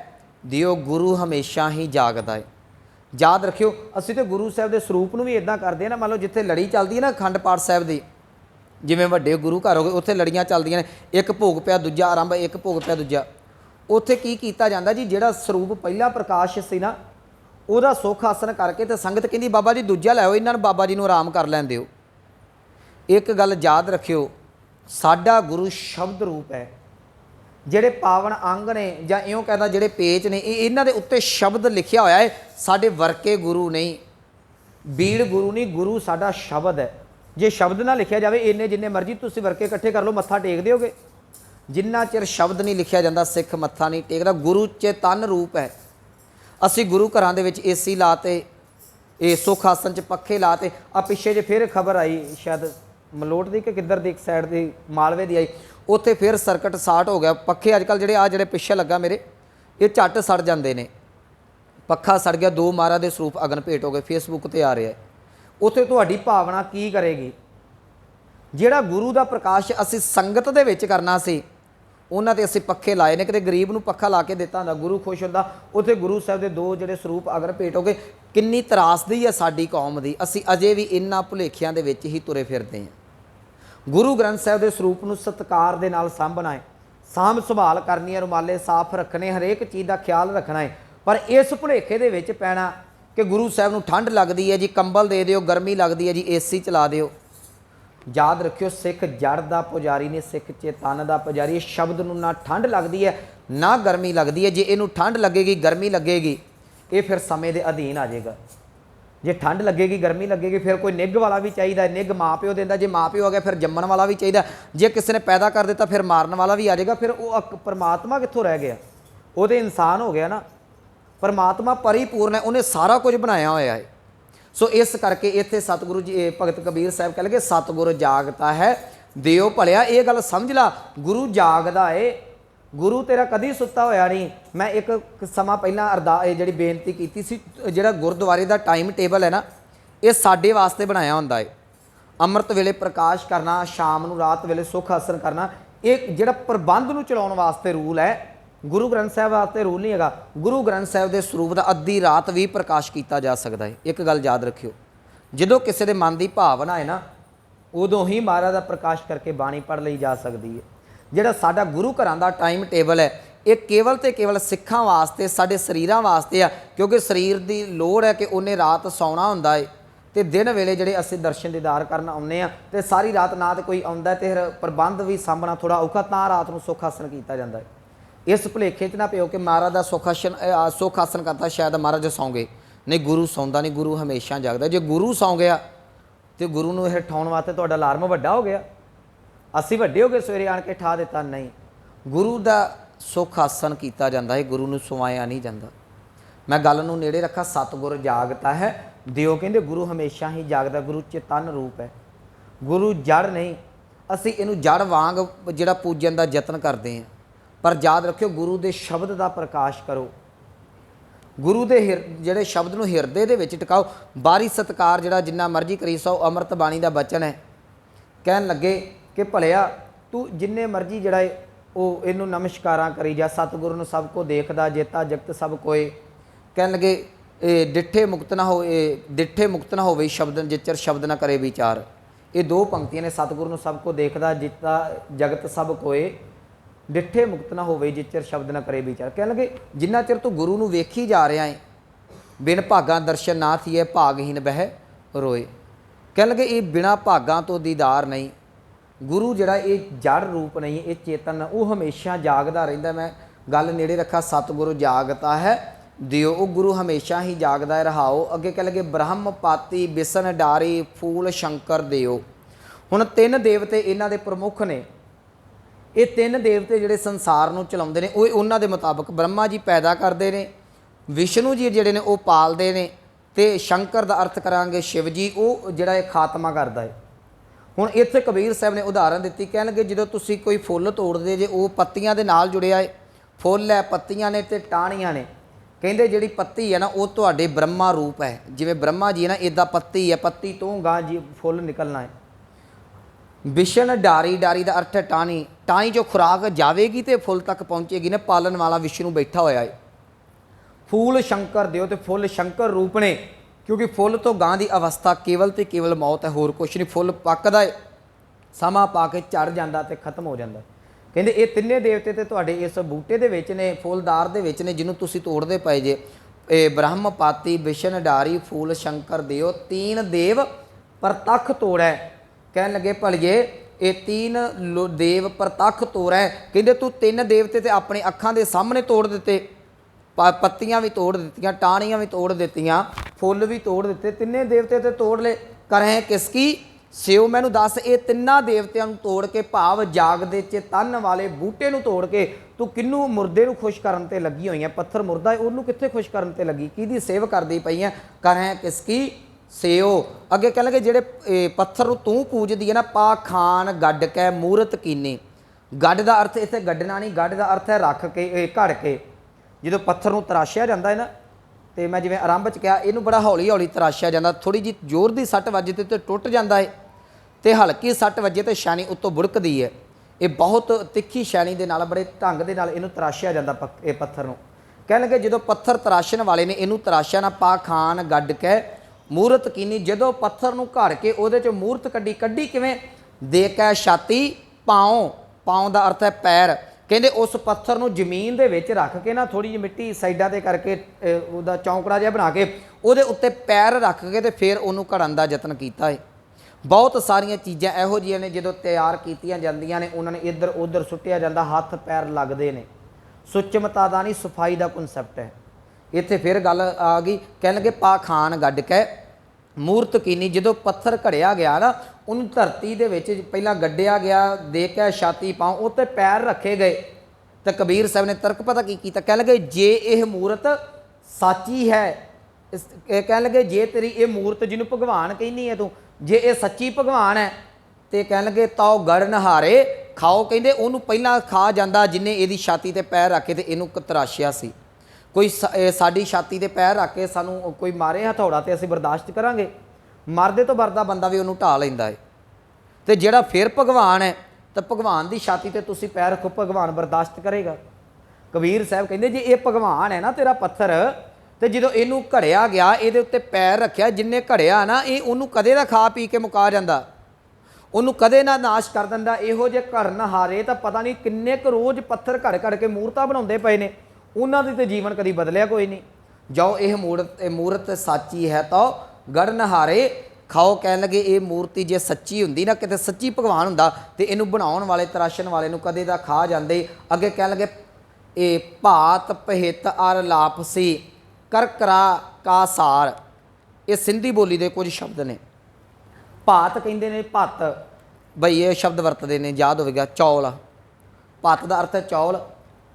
दिओ, गुरु हमेशा ही जागता है। याद रखियो असीं तो गुरु साहब के स्वरूप में भी इदा करते हैं ना, मान लो जिथे लड़ी चलती है ना अखंड पाठ साहब की, जिवें वड्डे गुरु घर हो गए उत्थे लड़ियाँ चलदियां ने, एक भोग पिया दूजा आरंभ, एक भोग पिया दूजा। उत्थे की कीता जांदा जी, जिहड़ा स्वरूप पहला प्रकाश सी ना, ਉਹਦਾ सुख आसन करके तो संगत कहती बाबा जी दूजा लै आओ, इन्हां नूं बाबा जी नूं आराम कर लैण दिओ। एक गल याद रखियो, साडा गुरु शब्द रूप है। ਜਿਹੜੇ पावन अंग ने ਜਾਂ ਇਉਂ कहना ਜਿਹੜੇ पेज ने, इन्हां दे उत्ते शब्द लिखिया होया है। साडे वर्के गुरु नहीं, बीड़ गुरु नहीं, गुरु साडा शब्द है। जे शब्द ना लिखिया जाए, इन्ने जिन्ने मर्जी तुसीं वर्के इकट्ठे कर लो, मत्था टेक दिओगे। जिन्ना चिर शब्द नहीं लिखिया जाता सिख मत्था नहीं टेकदा। गुरु चेतन रूप है। असीं गुरु घरां दे विच एसी लाते, ये सुख आसन च पखे लाते। आ पिछे जे फिर खबर आई, शायद मलोट दी कि किधर दी, एक साइड दी मालवे दी आई, उत्थे फिर सर्किट सार्ट हो गया। पखे अजकल जिहड़े आ जिहड़े पिछे लगा मेरे, ये झट सड़ जाते हैं। पखा सड़ गया, 2 महाराज दे स्वरूप अगन भेट हो गए, फेसबुक ते आ रहा है। उत्थे तुहाडी भावना की करेगी? जिहड़ा गुरु दा प्रकाश असीं संगत दे विच करना सी, उन्हां ते असीं पखे लाए ने। किते गरीब नूं पखा ला के दिता हुंदा, गुरु खुश हुंदा। उत्थे गुरु साहब दे 2 जिहड़े स्वरूप अगन भेट हो गए। किन्नी त्रासदी है साडी कौम दी, असीं अजे भी इन्हां भुलेखिਆਂ दे विच ही तुरे फिरदे हां। गुरु ग्रंथ साहब के स्वरूप में सत्कार दे नाल सांभना है, सांभ संभाल करनी है, रुमाले साफ रखने, हरेक चीज़ का ख्याल रखना है। पर इस भुलेखे दे विच पैना कि गुरु साहब नूं ठंड लगती है जी, कंबल दे दिओ, गर्मी लगती है जी, एसी चला दिओ। याद रखियो सिख जड़ का पुजारी ने, सिख चेतन का पुजारी। शब्द नूं ना ठंड लगती है ना गर्मी लगती है। जे इनू ठंड लगेगी गर्मी लगेगी, ये फिर समय के अधीन आ जाएगा। जे ठंड लगेगी गर्मी लगेगी, फिर कोई निग वाला भी चाहिए, निग माँ प्यो देंदा, जे माँ प्यो आ गया फिर जम्मन वाला भी चाहिए, जे किसी ने पैदा कर दिता फिर मारन वाला भी आ जाएगा। फिर वो परमात्मा कित्थों रह गया? वो तो इंसान हो गया ना। परमात्मा परिपूर्ण है, उन्हें सारा कुछ बनाया होया है। सो इस करके इत्थे सतगुरु जी भगत कबीर साहब कह लगे सतगुरु जागता है दिओ भलिया। ये गल समझ ला, गुरु जागदा है, गुरु तेरा कदी सुत्ता होया नहीं। मैं एक समा पहला जिहड़ी बेनती कीती सी, जिहड़ा गुरुद्वारे दा टाइम टेबल है ना, ये साडे वास्ते बनाया हुंदा है। अमृत वेले प्रकाश करना, शाम नूं रात वेले सुख आसन करना, ये जिहड़ा प्रबंध नूं चलाउण वास्ते रूल है, गुरु ग्रंथ साहब वास्ते रूल नहीं हैगा। गुरु ग्रंथ साहब के स्वरूप का अद्धी रात भी प्रकाश किया जा सकता है। एक गल याद रखियो, जो किसी के मन की भावना है ना, उदों ही महाराज का प्रकाश करके बाणी पढ़ ली जा सकती है। जिहड़ा साडा गुरु घरां दा टाइम टेबल है, ये केवल तो केवल सिखां वास्ते, साडे शरीरां वास्ते आ, क्योंकि शरीर की लोड़ है कि उन्हें रात सौना हुंदा है तो दिन वेले जिहड़े असीं दर्शन दीदार करन आउंदे आ ते सारी रात ना तो कोई आउंदा ते फिर प्रबंध भी सामना थोड़ा औखा, तां रात नूं सुख आसन कीता जांदा है। इस भुलेखे च ना पिओ कि महाराज का सुख आसन करता शायद महाराज सौ गए, नहीं गुरु सौंदा नहीं, गुरु हमेशा जागदा। जे गुरु सौ गया तो गुरु नूं इह उठाउण वास्ते तुहाडा अलार्म वड्डा हो गया, असीं वड्डे हो गए सवेरे आण के ठा दिता, नहीं। गुरु का सुख आसन किया जाता है, गुरु नूं सुवाया नहीं जाता। मैं गल नूं नेड़े रखा, सतगुर जागता है दिओ, कहंदे गुरु हमेशा ही जागदा। गुरु चेतन रूप है, गुरु जड़ नहीं। असीं इहनूं जड़ वांग जिहड़ा पूजन का यतन करते हैं, पर याद रखियो गुरु के शब्द का प्रकाश करो, गुरु के जिहड़े शब्द नूं हिरदे दे विच टिकाओ। बारी सत्कार जिहड़ा जिन्ना मर्जी करी सौ, अमृत बाणी का बचन है। कहन लगे कि भलिया तू जिन्ने मर्जी जिहड़ा वो इनू नमस्कारां करी जा, सतगुरु नूं सब को देखदा, जेता जगत सब कोय। कहन लगे डिठे मुक्त ना हो, डिठे मुक्त ना होवे शब्द जिचर शब्द ना करे विचार। ये दो पंक्तियां ने, सतगुरु नूं सब को देखदा, जेता जगत सब कोय, डिठे मुक्त ना होवे जिचर शब्द ना करे विचार। कहन लगे जिन्ना चिर तू गुरु नूं वेखी जा रहा है, बिन भागा दर्शन ना थिए, भागहीन बह रोए। कहन लगे ये बिना भागा तो दीदार नहीं। गुरु जिहड़ा ये जड़ रूप नहीं, ये चेतन, वो हमेशा जागदा रहिंदा। मैं गल नेड़े रखा, सतगुरु जागता है दिओ, वो गुरु हमेशा ही जागदा है रहाओ। अगे कह लगे ब्रह्म पाती बिसन डारी फूल शंकर दिओ। हुण तीन देवते इन्हां दे प्रमुख ने। ये तीन देवते जिहड़े संसार नूं चलाउंदे ने, वो उन्हां दे मुताबक ब्रह्मा जी पैदा करदे ने, विष्णु जी जिहड़े ने वो पालदे ने, ते शंकर दा अर्थ करांगे शिव जी, वो जिहड़ा खात्मा करदा है। हुण इत्थे कबीर साहब ने उदाहरण दित्ती, कहण लगे जदों तुसीं कोई फुੱਲ तोड़दे जे, वो पत्तियां दे नाल जुड़िया है, फुੱਲ है, पत्तियां ने ते टाहणियां ने। कहंदे जिहड़ी पत्ती है ना, वो तुहाडे ब्रह्मा रूप है। जिवें ब्रह्मा जी है ना, इदां पत्ती है, पत्ती तो गां जी फुੱਲ निकलना है। विषण डारी, डारी का अर्थ है टाणी, टाणी जो खुराक जाएगी तो फुੱਲ तक पहुँचेगी ना, पालन वाला विष्णु बैठा होया है। फूल शंकर दिओ, तो फुੱਲ शंकर रूप ने, क्योंकि फुੱਲ तो गां की अवस्था केवल तो केवल मौत है, होर कुछ नहीं। फुੱਲ पकदा है, समा पा के झड़ जाता तो खत्म हो जाता। कहंदे ये तिन्ने देवते तो तुहाडे इस बूटे दे विच ने, फुੱਲदार दे विच ने, जिन्हों तुसीं तोड़दे पए जे। ब्रह्म पाती विषण डारी फूल शंकर दिओ, तीन देव प्रतख तोड़ै। कहन लगे भलिए ये तीन देव प्रतख तोड़ै। कहंदे तू तीन देवते तो अपने अखां दे सामने तोड़ दिते, पत्तियां भी तोड़ दित्तियां, टाहणियां भी तोड़ दित्तियां, फुੱਲ भी तोड़ दिते, तिन्ने देवते तो तोड़ ले। करें किसकी सेव, मैनू दस ये तिन्ना देवतियां नूं तोड़ के, भाव जागदे चेतन वाले बूटे नूं तोड़ के तू किन्नू मुर्दे नूं खुश करन ते लगी होई है। पत्थर मुर्दा है, उहनूं कित्थे खुश करन ते लगी, किहदी सेव करदी पई है। करें किसकी सेव। अगे कह लगे जिहड़े पत्थर नूं तू पूजदी है ना, पा खान गड्ड कै मूरत कीनी। गड्ड दा अर्थ इत्थे गड्डना नहीं, गड्ड दा अर्थ है रख के, घड़ के। जो पत्थर नूं तराशिया जाता है ना, तो मैं जिवें आरंभ च कहा, इनू बड़ा हौली हौली तराशिया जाता, थोड़ी जी जोर की सੱਟ वजदी तो टुट जाता है, तो हल्की सੱਟ वजे तो शैनी उत्तों बुड़कदी है। ये बहुत तिखी शैनी के नाल, बड़े ढंग के नाल इनू तराशिया जाता पत्थर नूं। कह लगे जो पत्थर तराशण वाले ने, इनू तराशिया ना, पा खान गड्ड कै मूरत कीनी। जो पत्थर नूं घड़ के उहदे चों मूरत कड्डी, कड्डी किवें, दे कै छाती पाँव, पाँव का अर्थ है पैर। कहते उस पत्थर नूं जमीन दे विच रख के ना, थोड़ी जी मिट्टी साइडां ते करके उहदा चौंकड़ा जिहा बना के उहदे उत्ते पैर रख के ते फिर उहनूं घड़न दा यतन कीता है। बहुत सारियां चीज़ां इहो जिहियां ने जदों तैयार कीतियां जांदियां ने, उन्हां ने इधर उधर सुट्टिया जांदा, हत्थ पैर लगदे ने। सुचमता दा नहीं, सफाई दा कॉन्सैप्ट है। इत्थे फिर गल आ गई, कहण लगे पा खान गड्ड कै मूरत कीनी। जो पत्थर घड़िया गया ना, उन्होंने धरती दे विच पहला गड्ढिया गया, दे कै छाती पाँव, उत्ते पैर रखे गए। तो कबीर साहब ने तर्क पता की कीता, कह लगे जे यह मूरत साची है, कह लगे जे तेरी ये मूरत जिन्हों भगवान कहनी है तू, जे ये सच्ची भगवान है, तो कह लगे ताओ गड़ नहारे खाओ। कहते उन्होंने पहला खा जाता जिन्हें यदी छाती ते पैर रखे, तो इनू तराशिया सी। कोई साड़ी छाती ते पैर रख के सानू कोई मारे हथौड़ा, तो असीं बर्दाश्त करांगे? मरदे तो मरदा बंदा भी उन्होंने ढा लैंदा है। तो जिहड़ा फिर भगवान है, तो भगवान की छाती ते तुसीं पैर रखो, भगवान बर्दाश्त करेगा? कबीर साहब कहते जे ये भगवान है ना तेरा पत्थर, तो जो इनू घड़िया गया ये उत्ते पैर रखिया, जिन्हें घड़िया ना ये उन्होंने कदे दा खा पी के मुका जाता, उन्होंने कदे ना नाश कर दिंदा। इहो जे घर नहारे तो पता नहीं किन्ने क रोज़ पत्थर घड़ घड़ के मूर्तां बनाउंदे पए ने, उन्हां दी ते जीवन कदी बदलिया कोई नहीं। जाओ यह मूरत साची है तो गढ़ नहारे खाओ। कह लगे ये मूर्ति जे सच्ची हुंदी ना, किते सच्ची भगवान हुंदा ते इनू बनाउण वाले तराशण वाले नू कदे दा खा जांदे। अगे कह लगे ये भात पहित अर लापसी करकरा का सार, ये सिंधी बोली दे कुछ शब्द ने। भात कहंदे ने भत्त, बई ये शब्द वरतदे ने, याद होवेगा चौल, भत्त दा अर्थ है चौल।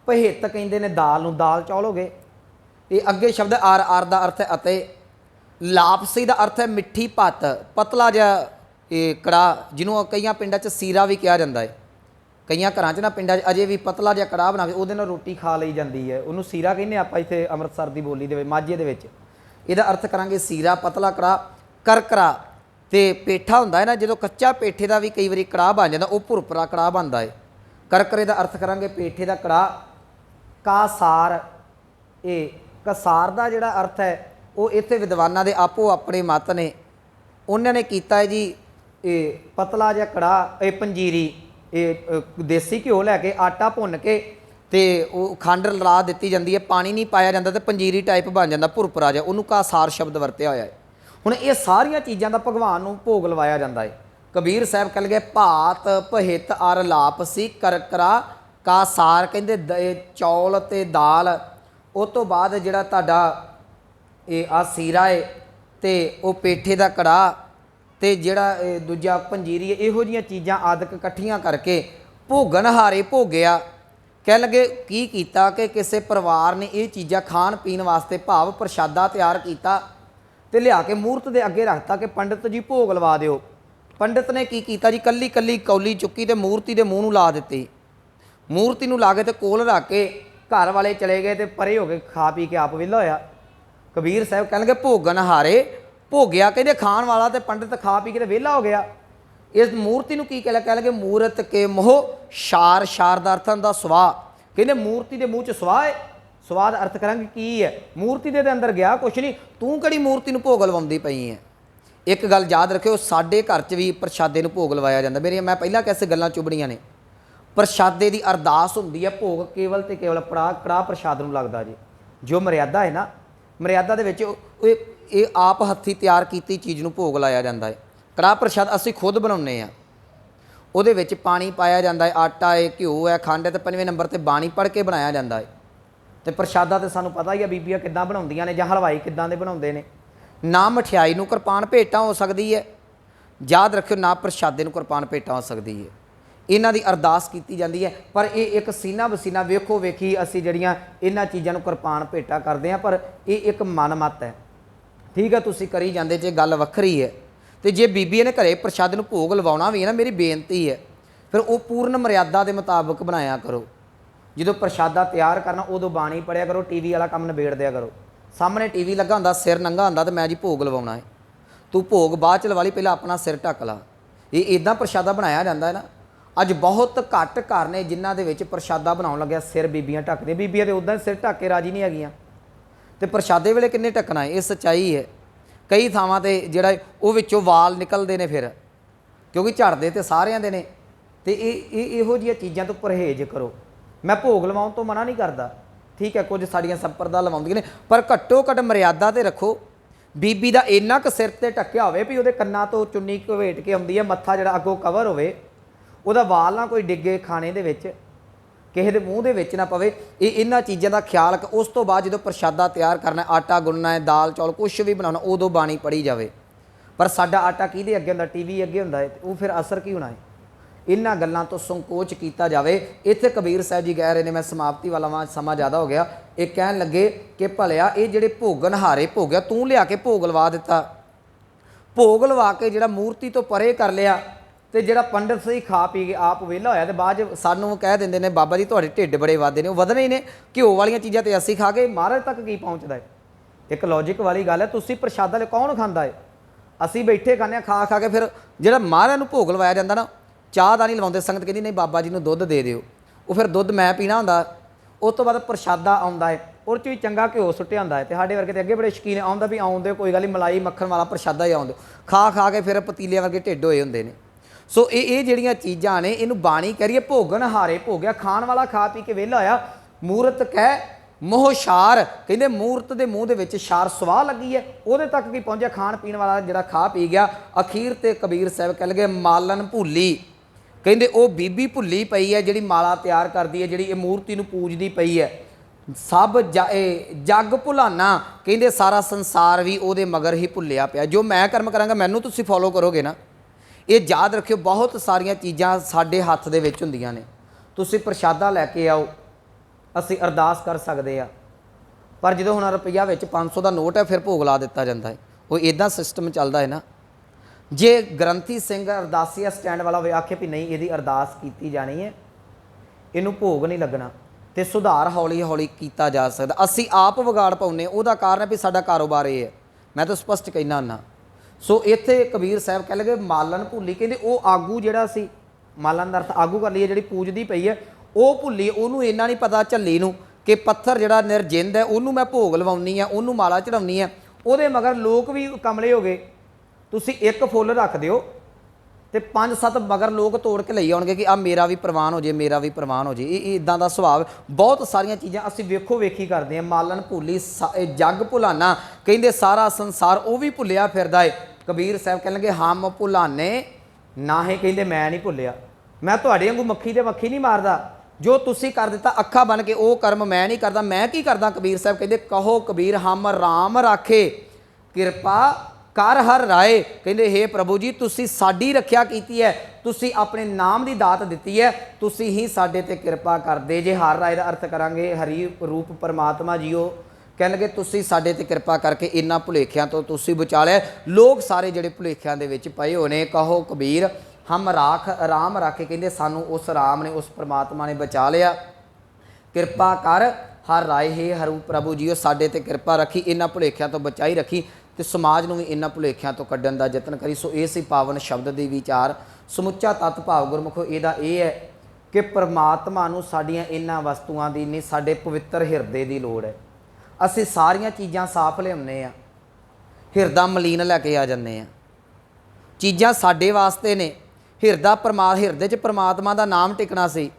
पहित कहंदे ने दाल नू, दाल चौल हो गए। ये अगे शब्द आर, आर दा अर्थ है अते। लापसी दा अर्थ है मिट्ठी भत्त, पतला जिहा ये कड़ाह, जिन्हों कई पिंडां च सीरा भी कहा जाता है। कई घरां च ना पिंडां च अजे भी पतला जिहा कड़ाह बना के उहदे नाल रोटी खा लई जाती है, उहनूं सीरा कहने आपां इत्थे अमृतसर की बोली दे माझे दे विच। इहदा अर्थ करांगे सीरा, पतला कड़ाह। करकरा ते पेठा हुंदा है ना, जो कच्चा पेठे का भी कई बारी कड़ाह बन जाता, वह भुरभुरा कड़ाह बनता है। करकरे का अर्थ करांगे पेठे का कड़ाह। कासार, ये कसार का जिहड़ा अर्थ है वो इत्थे विद्वानां दे आपो अपने मत ने। उन्होंने कीता है जी ये पतला जिहा कड़ाह, ये पंजीरी, ये देसी घ्यो लैके आटा भुन के ते वो खंड ला दी जाती है, पानी नहीं पाया जाता तो पंजीरी टाइप बन जाता भुरभुरा जिहा, उन्होंने कासार शब्द वरत्या होया है। हुण ये सारियां चीज़ां दा भगवान नूं भोग लवाया जाता है। कबीर साहब कह लगे भात पहित अर लापसी करकरा का सार, कहंदे चौल ते दाल। उस तो बाद जिहड़ा तुहाडा ये आ सीरा है ते वो पेठे का कड़ाह ते जिहड़ा दूजा पंजीरी है, इहो जिहियां चीज़ां आदक इकट्ठियां करके भोगन हारे भोगिया। कह लगे की कीता कि किसी परिवार ने ये चीज़ां खाण पीण वास्ते भाव प्रशादा तैयार किया ते लिया के मूर्त दे अगे रखता कि पंडित जी भोग लवा दिओ। पंडित ने की कीता जी, कल्ली कल्ली कौली चुकी ते मूर्ति दे मूँह नूं ला दित्ती। मूर्ति नूं ला के ते कोल रख के घर वाले चले गए तो परे हो गए, खा पी के आप विला होया। कबीर साहब कह लगे भोगन हारे भोगिया, कहते खाण वाला तो पंडित खा पी के वेला हो गया। इस मूर्ति नूं की कह लगे मूरत के मोह शार, शार दा अर्थ हुंदा सुआह, कहते मूर्ति के मूँह च सुआह है। स्वाद अर्थ करांगे की है, मूर्ति दे अंदर गया कुछ नहीं, तू कड़ी मूर्ति नूं भोग लवाउंदी पई है। एक गल याद रखिओ, साडे घर च भी प्रशादे नूं भोग लवाया जांदा। मेरी मैं पहलां कैसे गल्लां चुभड़ियां ने। प्रशादे की अरदास हुंदी है, भोग केवल ते केवल कड़ाह प्रशाद नूं लगदा जी। जो मर्यादा है ना, मर्यादा दे विच ये आप हत्थी तैयार कीती चीज़ नूं भोग लाया जांदा है। कड़ाह प्रशाद असीं खुद बनाउने आ, उहदे विच पानी पाया जांदा है, आटा है, घिओ है, खंड है, ते 5वें नंबर ते बाणी पढ़ के बनाया जांदा है। तो प्रशादा तो सानूं पता ही है बीबियां किद्दां बनाउंदियां ने, जां हलवाई किद्दां दे बनाउंदे ने। ना मठियाई नूं किरपान भेटां हो सकदी है, याद रखिओ ना प्रशादे नूं किरपान भेटां हो सकदी है। इन्हां दी अरदास कीती जांदी है, पर ये एक सीना बसीना वेखो वेखी असीं जिहड़ियां इन्हां चीज़ां नूं किरपान भेटा करदे हां, पर ये एक मन मत है। ठीक है, तुसीं करी जांदे जे गल वखरी है। तो जे बीबी ने घरे प्रशादे नूं भोग लवाउणा भी है ना, मेरी बेनती है फिर वो पूर्ण मर्यादा के मुताबिक बनाया करो। जो प्रशादा तैयार करना उदों बाणी पढ़िया करो, टीवी वाला काम निबेड़ दिया करो। सामने टीवी लगा होंदा, सिर नंगा होंदा तो मैं जी भोग लवाउणा है, तू भोग बाद च लवा ली, पहले अपना सिर ढक ला। ये इदां प्रशादा बनाया जाता है ना। अज बहुत घट घर ने जिन्हां दे विच प्रशादा बनाउण लग्या सिर बीबियां ढकदियां, बीबियां तो उदां सिर ढक के राजी नहीं हैगियां, तो प्रशादे वेले किन्ने ढकना है। ये सच्चाई है। कई थावां ते जिहड़ा वो विचों वाल निकलदे ने फिर, क्योंकि झड़दे तो सारिਆਂ दे ने। तो इहो जिहियां चीज़ां तो परहेज करो। मैं भोग लवाउण तो मना नहीं करता, ठीक है, कुछ साड़ियां संप्रदा लवाउंदियां ने, पर घट्टो घट मर्यादा ते रखो। बीबी का इन्ना क सिर ते ढक्या होवे भी उहदे कन्नां तो चुन्नी घवेट के आउंदी है, मत्था जिहड़ा अगों कवर होवे, उहदा वाल ना कोई डिगे खाने दे विच, किसी दे मूँह दे विच ना पवे। ये इन्हां चीज़ां दा ख्याल। उस तो बाद जो प्रशादा तैयार करना, आटा गुनना है, दाल चौल कुछ भी बनाना, उदों बाणी पढ़ी जावे। पर साडा आटा किहदे अगे हुंदा, टीवी अगे हुंदा है, वो फिर असर की होना है। इन्हां गल्लां तो संकोच किया जाए। इत्थे कबीर साहब जी कह रहे हैं, मैं समाप्ति वाला वहाँ समा ज़्यादा हो गया, ये कहन लगे कि भलिया ये जिहड़े भोगन हारे भोगिया तू लिया के भोग लवा दिता, भोग लवा के जिहड़ा मूर्ति तो परे कर लिया, तो जिहड़ा पंडित सही खा पी के आप वेला होया, तो बाद सानूं कह दिंदे ने बाबा जी तुहाडे ढिड बड़े वादे ने, वधने ही ने, घिओ वालीआं चीज़ां ते असीं खा के महाराज तक की पहुँचदा है। एक लॉजिक वाली गल है। तुसीं प्रशादा कौन खांदा है, असीं बैठे खाने खा खा के, फिर जिहड़ा महाराज नूं भोग लवाया जांदा ना, चाह दा नहीं लवाउंदे, संगत कहती नहीं बाबा जी नूं दुੱਧ दे दिओ, वो फिर दुੱਧ मैं पीना हुंदा, उस तो बाद प्रशादा आउंदा है, उस भी चंगा घ्यो सुट्टिया हुंदा है। तो साडे वर्गे तो अगे बड़े शौकीन आउंदा भी आउंदे कोई गल नहीं, मलाई मक्खन वाला प्रशादा ही आउंदे, खा खा के फिर पतीले वर्गे ढिड होए हुंदे ने। सो ये जिहड़ियां चीज़ां ने इनू बाणी करिए भोगन हारे भोग्या, खाण वाला खा पी के वेला होया, मूरत कह मोह शार, कहते मूरत के मूँह के शार सवाह लगी है, वो तक की पहुँचा खाण पीण वाला जिहड़ा खा पी गया। अखीर ते कबीर साहब कह लगे मालन भुली, कहते वो बीबी भुली पई है जिहड़ी माला तैयार करती है, जिहड़ी मूर्ति नूं पूजदी पई है। सब जग भुलाना, कहते सारा संसार भी वो मगर ही भुलिया पिया। जो मैं कर्म करांगा मैनूं तुसीं फॉलो करोगे ना, ये याद रखियो बहुत सारिया चीज़ां साडे हत्थ दे विच हुंदियां ने। तुसीं प्रशादा लैके आओ, असीं अरदास कर सकते हैं, पर जो हुण रुपया विच 500 का नोट है फिर भोग ला दिता जाता है, वो इदां सिस्टम चलता है ना। जे ग्रंथी सिंह अरदासिया स्टैंड वाला होवे आखे भी नहीं इहदी अरदास की जानी है, इनू भोग नहीं लगना, तो सुधार हौली हौली किया जा सकता। असीं आप विगाड़ पाउने, उहदा कारण है भी साडा कारोबार ये है, मैं तो स्पष्ट कहना हुन्ना। सो इत्थे कबीर साहब कह लगे मालन भुली, कहते वो आगू जिहड़ा सी, मालन दा अर्थ आगू कर लीए, जिहड़ी पूजदी पई है वो भुली, उन्होंने इन्ना नहीं पता झल्ली नूं कि पत्थर जिहड़ा निर्जिंद है उन्होंने मैं भोग लवाउनी है, उन्होंने माला चढ़ाउनी है। उहदे मगर लोग भी कमले हो गए, तुसीं एक फुੱਲ रख दिओ तो 5-7 मगर लोग तोड़ के लई आउणगे कि आ मेरा भी प्रवान हो जाए, मेरा भी प्रवान हो जाए। ये इदां दा सुभाव, बहुत सारिया चीज़ां असीं वेखो वेखी करते हैं। मालन भुली जग भुलाना, कहते सारा संसार वो भी भुलिया फिरदा है। कबीर साहब कह लगे हम भुलाने नाहे, कहते मैं नहीं भुलिया, मैं तुहाडे वांगू मक्खी ते मक्खी नहीं मारदा, जो तुसी कर दिता अखा बन के वो कर्म मैं नहीं करता, मैं की करदा। कबीर साहब कहते कहो कबीर हम राम राखे, किरपा कर हर राय, कहते हे प्रभु जी तुसी साडी रखिया कीती है, तुसी अपने नाम की दात दी है, तुसी ही साडे ते किरपा कर दे जे। हर राय का अर्थ करांगे हरि रूप परमात्मा जीओ, कह लगे तुसी साडे ते किरपा करके इन्हां भुलेखियां तो तुसी बचा लिया। लोग सारे जिहड़े भुलेखियां दे विच पए होने, कहो कबीर हम राम राखे, कहते सानू उस राम ने उस परमात्मा ने बचा लिया। किरपा कर हर राय हे हरू प्रभु जीओ साडे ते किरपा रखी, इन्हां भुलेखियां तो बचाई रखी, तो समाज नूं भी इन्हां भुलेखियां तो कड्ढण दा यतन करी। सो ये सी पावन शब्द दे विचार। समुच्चा तत्त भाव गुरमुखो इहदा ये है कि परमात्मा नूं साडीआं इन्हां वस्तुआं दी नहीं, साडे पवित्र हिरदे दी लोड़ है। असीं सारियां चीज़ां साफ लिआउने आ, हिरदा मलीन लैके आ जाने आ, चीज़ां साडे वास्ते ने, हिरदा हिरदे च परमात्मा का नाम टिकना सी,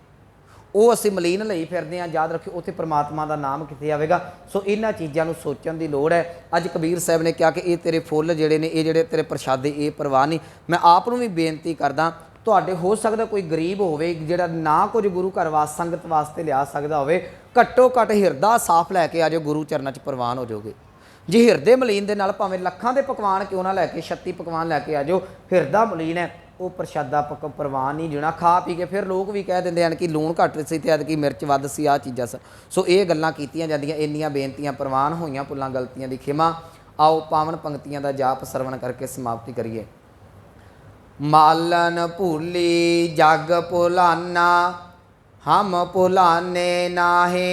वो असीं मलीन लई फिरदे हां। याद रखियो उत्थे परमात्मा का नाम कित्थे आवेगा। सो इन्हां चीज़ां नूं सोचण दी लोड़ है। अज कबीर साहब ने कहा कि ये तेरे फुੱਲ जिहड़े ने, ये जिहड़े तेरे प्रशादे ये परवाह नहीं। मैं आप नूं भी बेनती करदा, तुहाडे हो सकदा कोई गरीब होवे जिहड़ा ना कुछ गुरु घर वास संगत वास्ते लिया सकदा होवे, घट्टो घट हिरदा साफ लैके आ जाओ, गुरु चरणा च प्रवान हो जाओगे। जे हिरदे मलीन दे नाल भावें लखां दे पकवान क्यों ना लैके 36 पकवान लैके आ जाओ, हिरदा मलीन है वो प्रशादा प्रवान नहीं जुना। खा पी के फिर लोग भी कह देंगे हैं कि लूण घट सी ते अदकी मिर्च वध सी, आ चीज़ां स। सो ये गल्लां कीतियां जांदियां, इन्नियां बेनतियां प्रवान होईयां, भुल्लां गलतियां दी खिमा। आओ पावन पंक्तियां दा जाप सरवण करके समाप्ति करिए। मालन भूली जग भुलाना, हम भुलाने नाहे,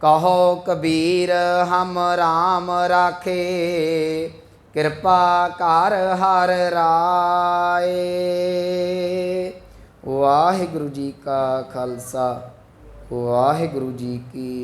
कहो कबीर हम राम राखे, किरपा कर हर राय। वाहिगुरु जी का खालसा, वाहिगुरु जी की